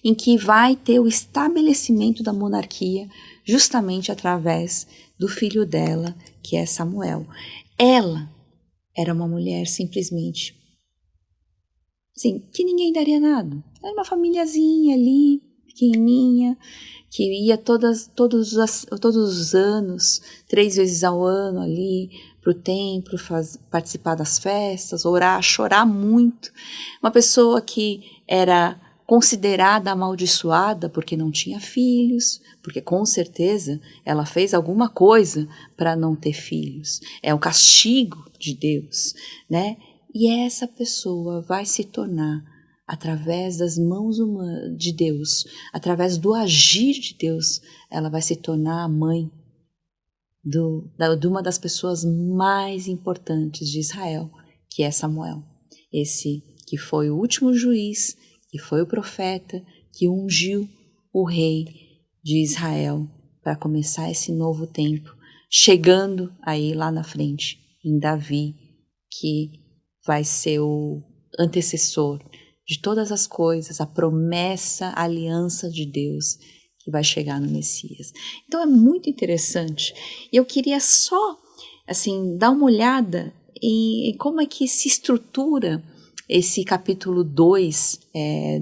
em que vai ter o estabelecimento da monarquia justamente através do filho dela, que é Samuel. Ela era uma mulher simplesmente, assim, que ninguém daria nada. Era uma famíliazinha ali, pequenininha, que ia todos os anos, 3 vezes ao ano ali, para o templo, participar das festas, orar, chorar muito. Uma pessoa que era considerada amaldiçoada porque não tinha filhos, porque com certeza ela fez alguma coisa para não ter filhos. É o castigo de Deus, né? E essa pessoa vai se tornar, através das mãos de Deus, através do agir de Deus, ela vai se tornar a mãe de uma das pessoas mais importantes de Israel, que é Samuel. Esse que foi o último juiz, que foi o profeta, que ungiu o rei de Israel para começar esse novo tempo, chegando aí lá na frente, em Davi, que vai ser o antecessor de todas as coisas, a promessa, a aliança de Deus que vai chegar no Messias. Então é muito interessante. E eu queria só, assim, dar uma olhada em como é que se estrutura esse capítulo 2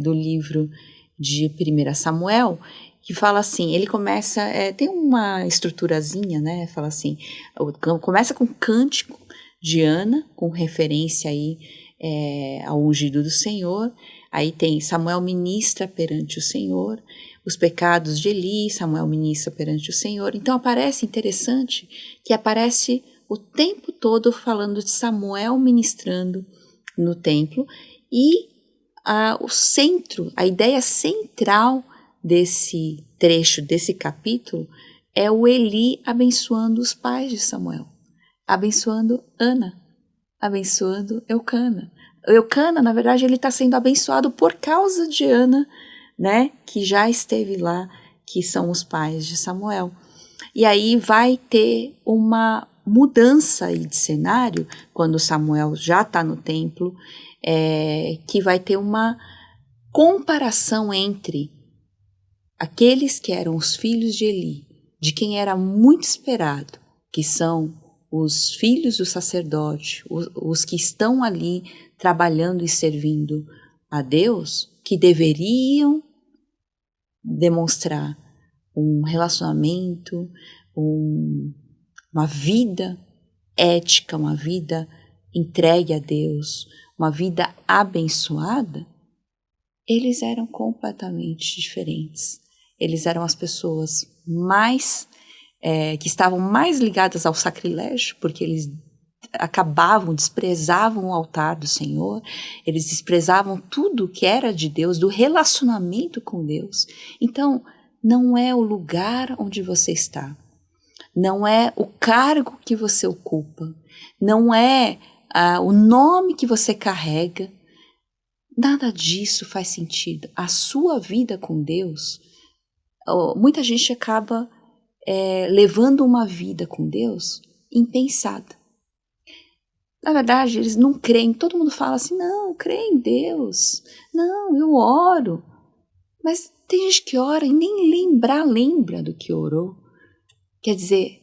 do livro de 1 Samuel, que fala assim, ele começa, tem uma estruturazinha, né? Fala assim, começa com cântico de Ana, com referência aí ao ungido do Senhor. Aí tem Samuel ministra perante o Senhor, os pecados de Eli, Samuel ministra perante o Senhor. Então aparece, interessante, que aparece o tempo todo falando de Samuel ministrando no templo, e o centro, a ideia central desse trecho, desse capítulo, é o Eli abençoando os pais de Samuel, abençoando Ana, abençoando Eucana. Eucana, na verdade, ele está sendo abençoado por causa de Ana, né, que já esteve lá, que são os pais de Samuel. E aí vai ter uma mudança aí de cenário, quando Samuel já está no templo, que vai ter uma comparação entre aqueles que eram os filhos de Eli, de quem era muito esperado, que são os filhos do sacerdote, os que estão ali trabalhando e servindo a Deus, que deveriam demonstrar um relacionamento, uma vida ética, uma vida entregue a Deus, uma vida abençoada. Eles eram completamente diferentes. Eles eram as pessoas que estavam mais ligadas ao sacrilégio, porque eles desprezavam o altar do Senhor, eles desprezavam tudo que era de Deus, do relacionamento com Deus. Então, não é o lugar onde você está, não é o cargo que você ocupa, não é o nome que você carrega, nada disso faz sentido. A sua vida com Deus, muita gente acaba levando uma vida com Deus impensada. Na verdade, eles não creem. Todo mundo fala assim, não, eu creio em Deus. Não, eu oro. Mas tem gente que ora e nem lembra do que orou. Quer dizer,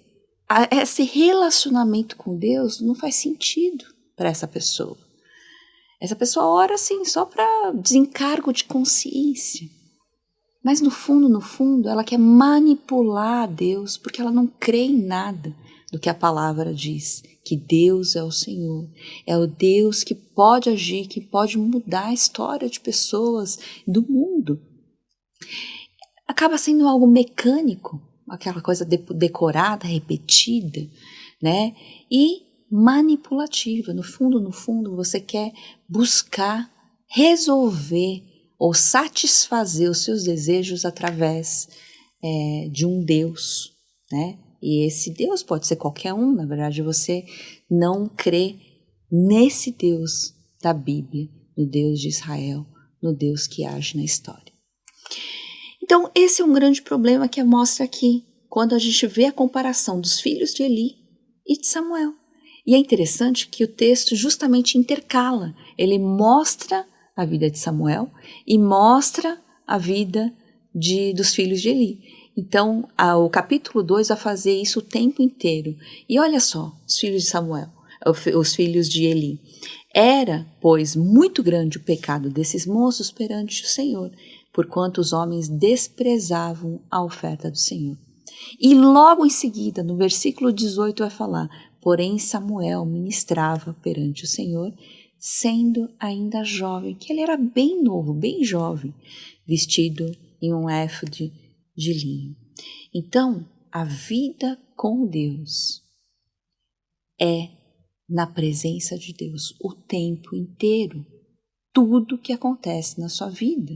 esse relacionamento com Deus não faz sentido para essa pessoa. Essa pessoa ora assim só para desencargo de consciência. Mas no fundo, ela quer manipular a Deus, porque ela não crê em nada do que a palavra diz, que Deus é o Senhor, é o Deus que pode agir, que pode mudar a história de pessoas, do mundo. Acaba sendo algo mecânico, aquela coisa decorada, repetida, né? E manipulativa. No fundo, você quer buscar resolver ou satisfazer os seus desejos através de um Deus, né? E esse Deus pode ser qualquer um, na verdade você não crê nesse Deus da Bíblia, no Deus de Israel, no Deus que age na história. Então esse é um grande problema que mostra aqui, quando a gente vê a comparação dos filhos de Eli e de Samuel. E é interessante que o texto justamente intercala, ele mostra a vida de Samuel e mostra a vida dos filhos de Eli. Então, o capítulo 2 vai fazer isso o tempo inteiro. E olha só, os filhos de Samuel, os filhos de Eli. Era, pois, muito grande o pecado desses moços perante o Senhor, porquanto os homens desprezavam a oferta do Senhor. E logo em seguida, no versículo 18, vai falar, porém Samuel ministrava perante o Senhor, sendo ainda jovem, que ele era bem novo, bem jovem, vestido em um éfode de linho. Então, a vida com Deus é na presença de Deus o tempo inteiro. Tudo que acontece na sua vida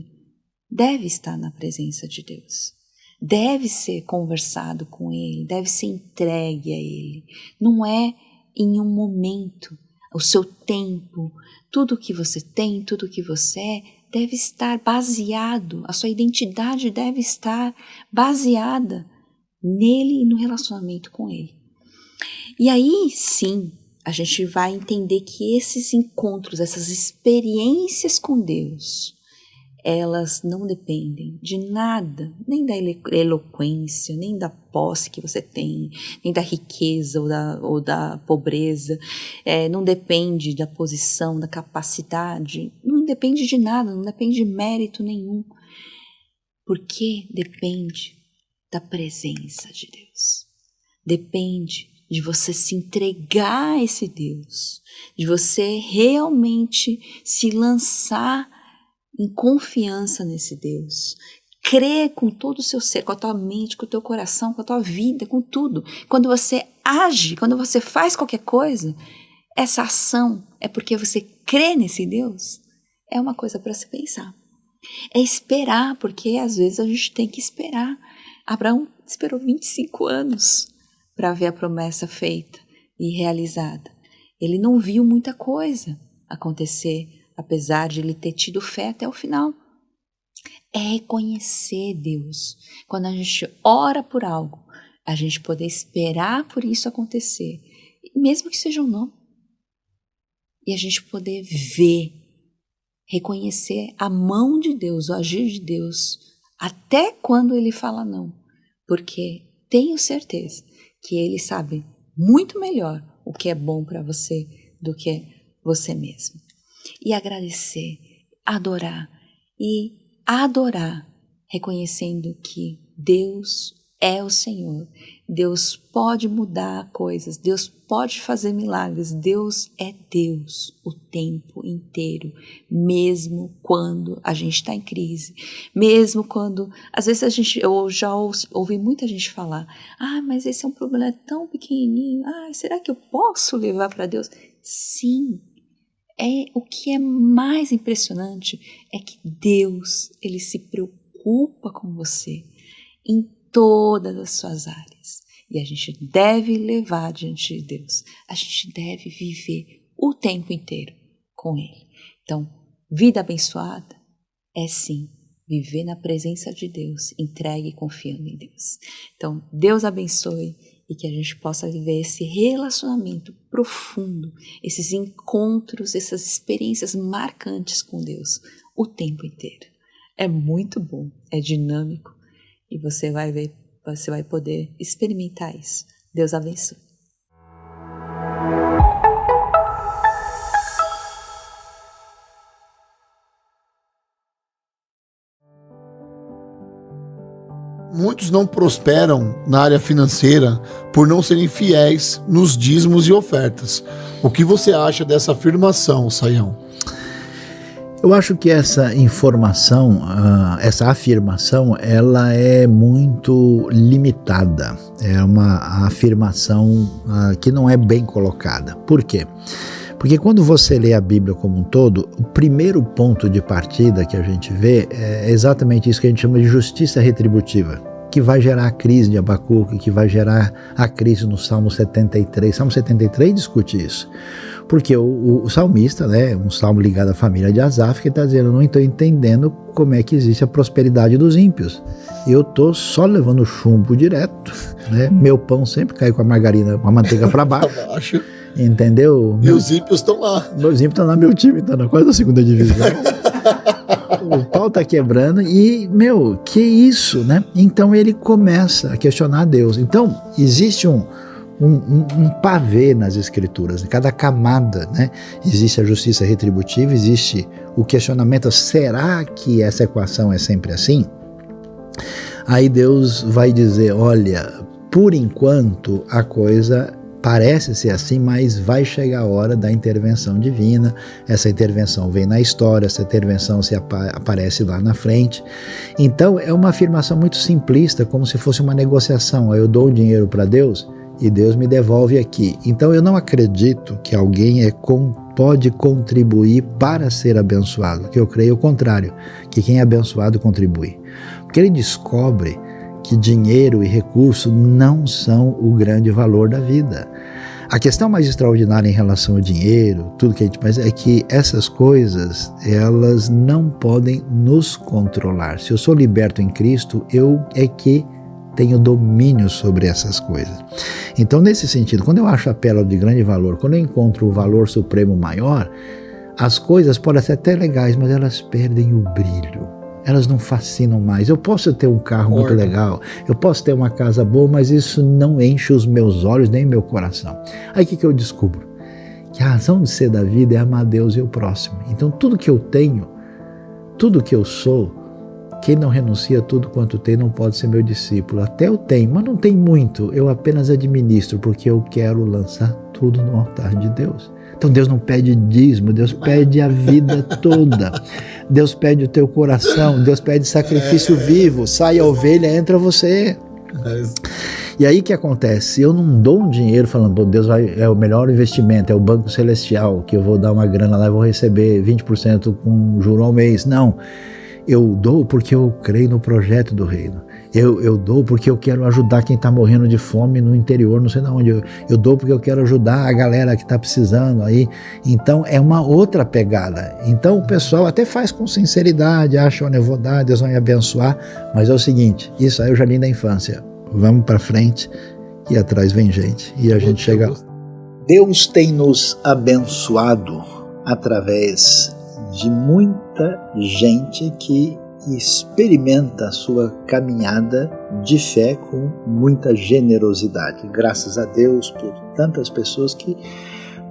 deve estar na presença de Deus. Deve ser conversado com Ele, deve ser entregue a Ele. Não é em um momento, o seu tempo, tudo que você tem, tudo que você deve estar baseado, a sua identidade deve estar baseada nele e no relacionamento com Ele. E aí sim, a gente vai entender que esses encontros, essas experiências com Deus, elas não dependem de nada, nem da eloquência, nem da posse que você tem, nem da riqueza ou da pobreza, não depende da posição, da capacidade, não depende de nada, não depende de mérito nenhum, Porque depende da presença de Deus. Depende de você se entregar a esse Deus, de você realmente se lançar em confiança nesse Deus, crer com todo o seu ser, com a tua mente, com o teu coração, com a tua vida, com tudo. Quando você age, quando você faz qualquer coisa, essa ação é porque você crê nesse Deus? É uma coisa para se pensar. É esperar, porque às vezes a gente tem que esperar. Abraão esperou 25 anos para ver a promessa feita e realizada. Ele não viu muita coisa acontecer, apesar de ele ter tido fé até o final. É reconhecer Deus. Quando a gente ora por algo, a gente poder esperar por isso acontecer, mesmo que seja um não. E a gente poder ver, reconhecer a mão de Deus, o agir de Deus, até quando Ele fala não. Porque tenho certeza que Ele sabe muito melhor o que é bom para você do que você mesmo. E agradecer, adorar, reconhecendo que Deus é o Senhor. Deus pode mudar coisas, Deus pode fazer milagres, Deus é Deus o tempo inteiro, mesmo quando a gente está em crise, mesmo quando, às vezes eu já ouvi muita gente falar, mas esse é um problema tão pequenininho, será que eu posso levar para Deus? Sim, o que é mais impressionante é que Deus, Ele se preocupa com você em todas as suas áreas. E a gente deve levar diante de Deus. A gente deve viver o tempo inteiro com Ele. Então, vida abençoada é sim viver na presença de Deus, entregue e confiando em Deus. Então, Deus abençoe e que a gente possa viver esse relacionamento profundo, esses encontros, essas experiências marcantes com Deus o tempo inteiro. É muito bom, é dinâmico. E você vai ver, você vai poder experimentar isso. Deus abençoe. Muitos não prosperam na área financeira por não serem fiéis nos dízimos e ofertas. O que você acha dessa afirmação, Sayão? Eu acho que essa informação, essa afirmação, ela é muito limitada. É uma afirmação que não é bem colocada. Por quê? Porque quando você lê a Bíblia como um todo, o primeiro ponto de partida que a gente vê é exatamente isso que a gente chama de justiça retributiva, que vai gerar a crise de Abacuque, que vai gerar a crise no Salmo 73. Salmo 73 discute isso. Porque o salmista, né, um salmo ligado à família de Asaf, que está dizendo, eu não estou entendendo como é que existe a prosperidade dos ímpios. Eu estou só levando chumbo direto, né? Meu pão sempre cai com a margarina, com a manteiga para baixo. Entendeu? E os ímpios estão lá. Meus ímpios estão lá, meu time está na quase da segunda divisão. O pau está quebrando e, que isso, né? Então ele começa a questionar Deus. Então, existe um pavê nas escrituras, em cada camada, né? Existe a justiça retributiva, existe o questionamento, será que essa equação é sempre assim? Aí Deus vai dizer, olha, por enquanto a coisa parece ser assim, mas vai chegar a hora da intervenção divina, essa intervenção vem na história, essa intervenção aparece lá na frente. Então é uma afirmação muito simplista, como se fosse uma negociação, eu dou o dinheiro para Deus, e Deus me devolve aqui. Então eu não acredito que alguém pode contribuir para ser abençoado, porque eu creio o contrário, que quem é abençoado contribui. Porque ele descobre que dinheiro e recurso não são o grande valor da vida. A questão mais extraordinária em relação ao dinheiro, tudo que a gente pensa, é que essas coisas, elas não podem nos controlar. Se eu sou liberto em Cristo, eu é que tenho domínio sobre essas coisas. Então, nesse sentido, quando eu acho a pérola de grande valor, quando eu encontro o valor supremo maior, as coisas podem ser até legais, mas elas perdem o brilho. Elas não fascinam mais. Eu posso ter um carro muito legal, eu posso ter uma casa boa, mas isso não enche os meus olhos nem meu coração. Aí o que eu descubro? Que a razão de ser da vida é amar Deus e o próximo. Então tudo que eu tenho, tudo que eu sou, quem não renuncia a tudo quanto tem não pode ser meu discípulo. Até eu tenho, mas não tem muito. Eu apenas administro, porque eu quero lançar tudo no altar de Deus. Então Deus não pede dízimo, Deus pede a vida toda. Deus pede o teu coração, Deus pede sacrifício vivo. Sai a ovelha, entra você. E aí o que acontece? Eu não dou um dinheiro falando, Deus é o melhor investimento, é o banco celestial, que eu vou dar uma grana lá e vou receber 20% com juro ao mês. Não, eu dou porque eu creio no projeto do reino. Eu dou porque eu quero ajudar quem está morrendo de fome no interior, não sei de onde. Eu dou porque eu quero ajudar a galera que está precisando aí. Então é uma outra pegada. Então o pessoal até faz com sinceridade, acha, olha, eu vou dar, Deus vai me abençoar. Mas é o seguinte, isso aí eu já li da infância. Vamos para frente e atrás vem gente. E a gente chega lá. Deus tem nos abençoado através de muita gente que experimenta a sua caminhada de fé com muita generosidade. Graças a Deus por tantas pessoas que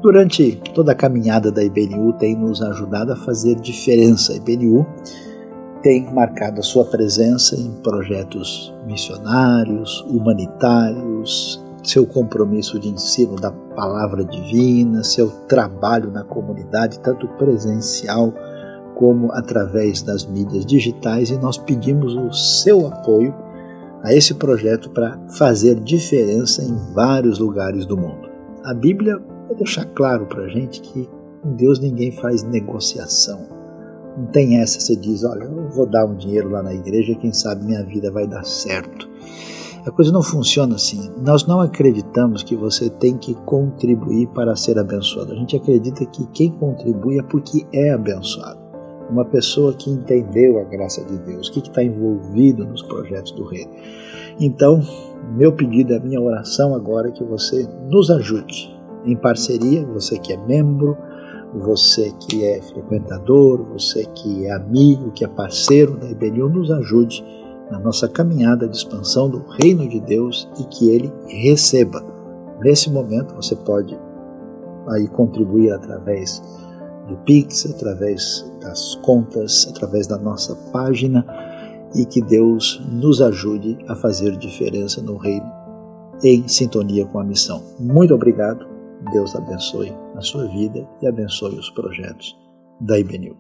durante toda a caminhada da IBNU tem nos ajudado a fazer diferença. A IBNU tem marcado a sua presença em projetos missionários, humanitários, seu compromisso de ensino da palavra divina, seu trabalho na comunidade, tanto presencial como através das mídias digitais, e nós pedimos o seu apoio a esse projeto para fazer diferença em vários lugares do mundo. A Bíblia vai deixar claro para a gente que com Deus ninguém faz negociação. Não tem essa, você diz, olha, eu vou dar um dinheiro lá na igreja, quem sabe minha vida vai dar certo. A coisa não funciona assim. Nós não acreditamos que você tem que contribuir para ser abençoado. A gente acredita que quem contribui é porque é abençoado. Uma pessoa que entendeu a graça de Deus, que está envolvido nos projetos do reino. Então, meu pedido, a minha oração agora é que você nos ajude em parceria, você que é membro, você que é frequentador, você que é amigo, que é parceiro da IBNU, nos ajude na nossa caminhada de expansão do reino de Deus e que ele receba. Nesse momento você pode aí contribuir através do Pix, através das contas, através da nossa página, e que Deus nos ajude a fazer diferença no reino em sintonia com a missão. Muito obrigado, Deus abençoe a sua vida e abençoe os projetos da IBNU.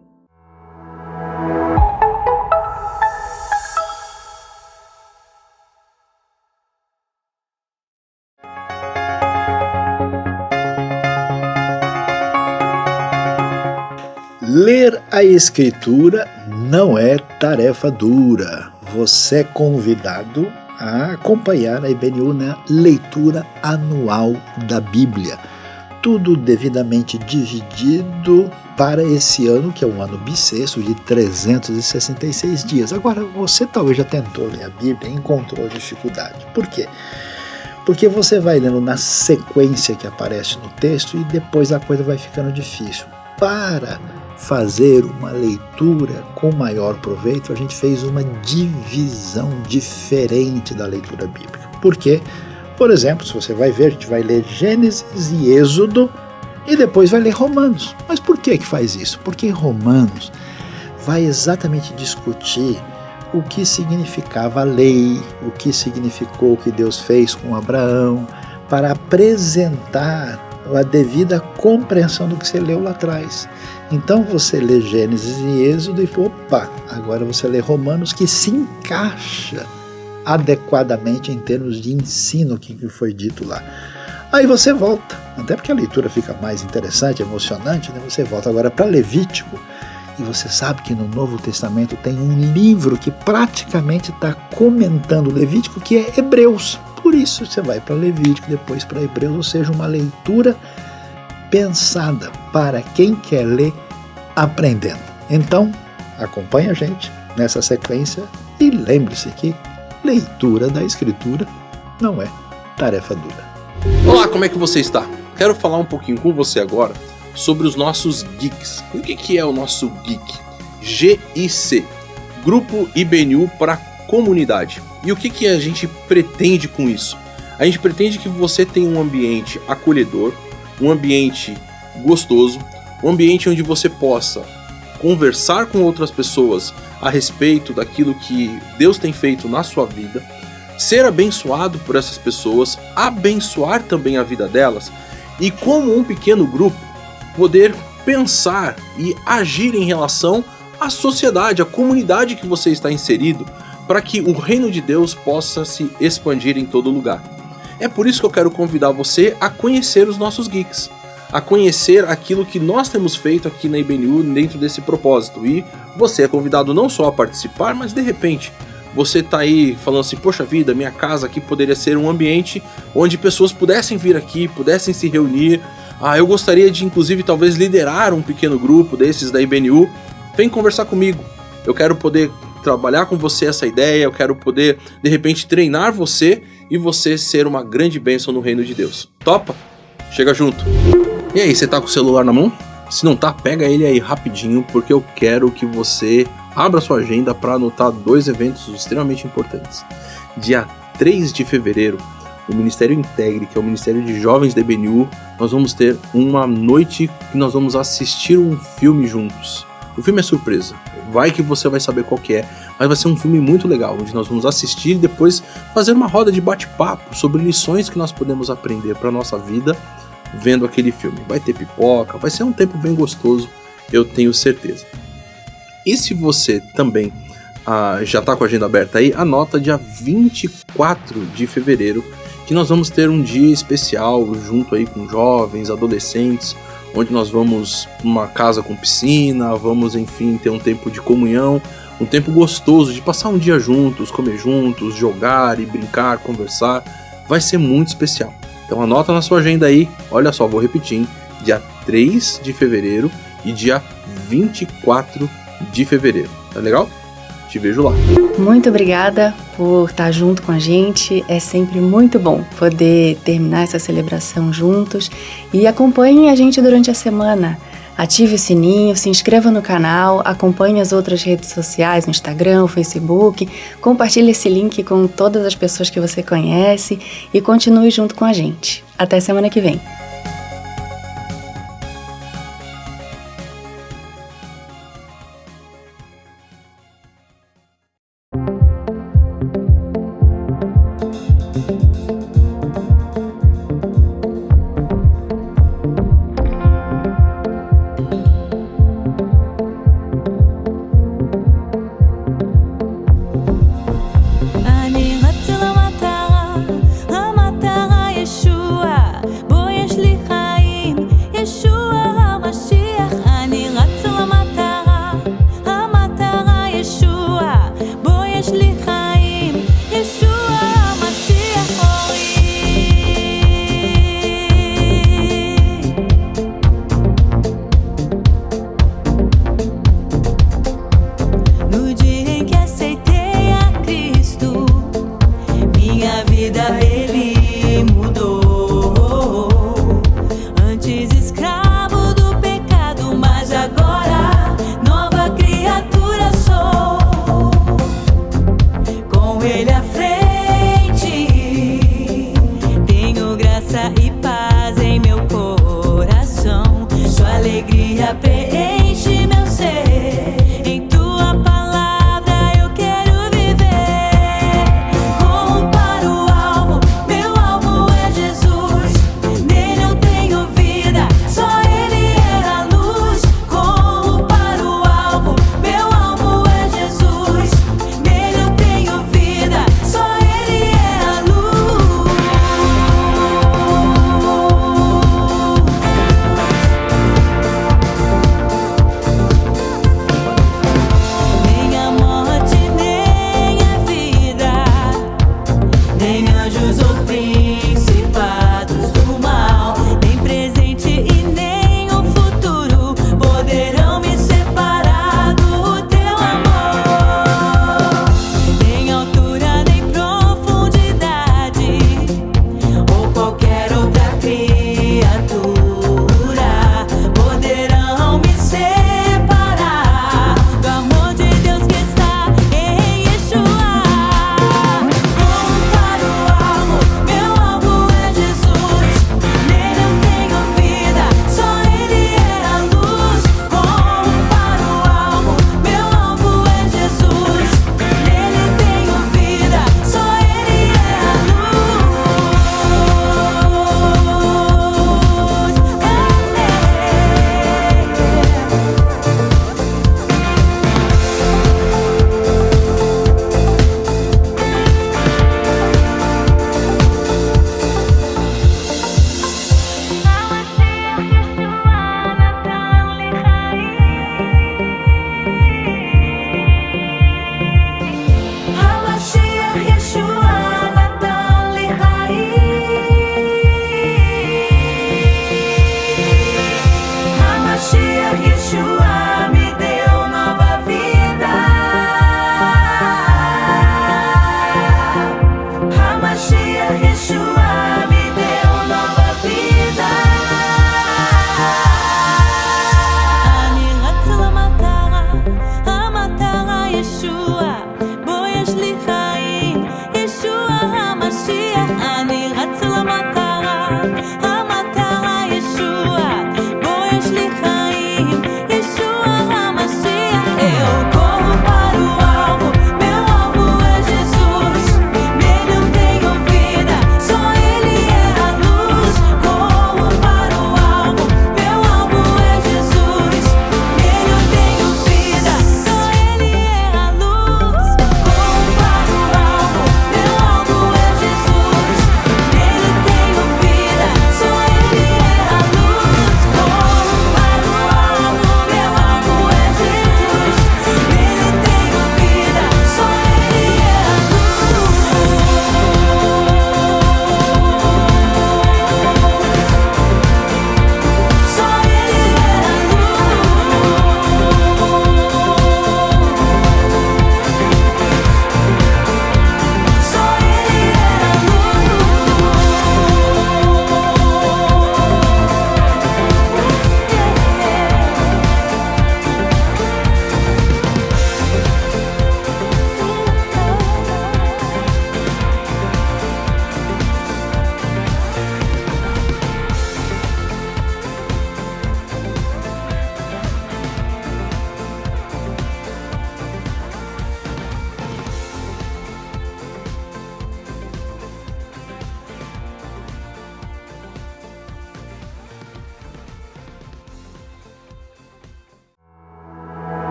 Ler a Escritura não é tarefa dura. Você é convidado a acompanhar a IBNU na leitura anual da Bíblia. Tudo devidamente dividido para esse ano, que é um ano bissexto de 366 dias. Agora, você talvez já tentou ler a Bíblia e encontrou dificuldade. Por quê? Porque você vai lendo na sequência que aparece no texto e depois a coisa vai ficando difícil. Para fazer uma leitura com maior proveito, a gente fez uma divisão diferente da leitura bíblica. Por quê? Por exemplo, se você vai ver, a gente vai ler Gênesis e Êxodo e depois vai ler Romanos. Mas por que faz isso? Porque Romanos vai exatamente discutir o que significava a lei, o que significou o que Deus fez com Abraão, para apresentar a devida compreensão do que você leu lá atrás. Então você lê Gênesis e Êxodo e opa, agora você lê Romanos, que se encaixa adequadamente em termos de ensino que foi dito lá. Aí você volta, até porque a leitura fica mais interessante, emocionante, né? Você volta agora para Levítico e você sabe que no Novo Testamento tem um livro que praticamente está comentando Levítico, que é Hebreus. Por isso você vai para Levítico, depois para Hebreus, ou seja, uma leitura pensada para quem quer ler aprendendo. Então, acompanhe a gente nessa sequência e lembre-se que leitura da Escritura não é tarefa dura. Olá, como é que você está? Quero falar um pouquinho com você agora sobre os nossos geeks. E o que é o nosso geek? GIC, Grupo IBNU para Comunidade. E o que a gente pretende com isso? A gente pretende que você tenha um ambiente acolhedor, um ambiente gostoso, um ambiente onde você possa conversar com outras pessoas a respeito daquilo que Deus tem feito na sua vida, ser abençoado por essas pessoas, abençoar também a vida delas e, como um pequeno grupo, poder pensar e agir em relação à sociedade, à comunidade que você está inserido, para que o reino de Deus possa se expandir em todo lugar. É por isso que eu quero convidar você a conhecer os nossos geeks, a conhecer aquilo que nós temos feito aqui na IBNU dentro desse propósito. E você é convidado não só a participar, mas de repente você tá aí falando assim, poxa vida, minha casa aqui poderia ser um ambiente onde pessoas pudessem vir aqui, pudessem se reunir. Eu gostaria de inclusive talvez liderar um pequeno grupo desses da IBNU. Vem conversar comigo. Eu quero poder trabalhar com você essa ideia, eu quero poder de repente treinar você e você ser uma grande bênção no reino de Deus. Topa? Chega junto. E aí, você tá com o celular na mão? Se não tá, pega ele aí rapidinho, porque eu quero que você abra sua agenda para anotar 2 eventos extremamente importantes. Dia 3 de fevereiro, o Ministério Integre, que é o Ministério de Jovens da IBNU, nós vamos ter uma noite que nós vamos assistir um filme juntos. O filme é surpresa, vai que você vai saber qual que é, mas vai ser um filme muito legal, onde nós vamos assistir e depois fazer uma roda de bate-papo sobre lições que nós podemos aprender para nossa vida vendo aquele filme. Vai ter pipoca, vai ser um tempo bem gostoso, eu tenho certeza. E se você também já está com a agenda aberta aí, anota dia 24 de fevereiro, que nós vamos ter um dia especial junto aí com jovens, adolescentes, onde nós vamos numa casa com piscina, vamos enfim ter um tempo de comunhão, um tempo gostoso de passar um dia juntos, comer juntos, jogar e brincar, conversar, vai ser muito especial. Então anota na sua agenda aí, olha só, vou repetir, dia 3 de fevereiro e dia 24 de fevereiro, tá legal? Te vejo lá. Muito obrigada por estar junto com a gente, é sempre muito bom poder terminar essa celebração juntos e acompanhem a gente durante a semana. Ative o sininho, se inscreva no canal, acompanhe as outras redes sociais, no Instagram, Facebook, compartilhe esse link com todas as pessoas que você conhece e continue junto com a gente. Até semana que vem. Ele à frente, tenho graça e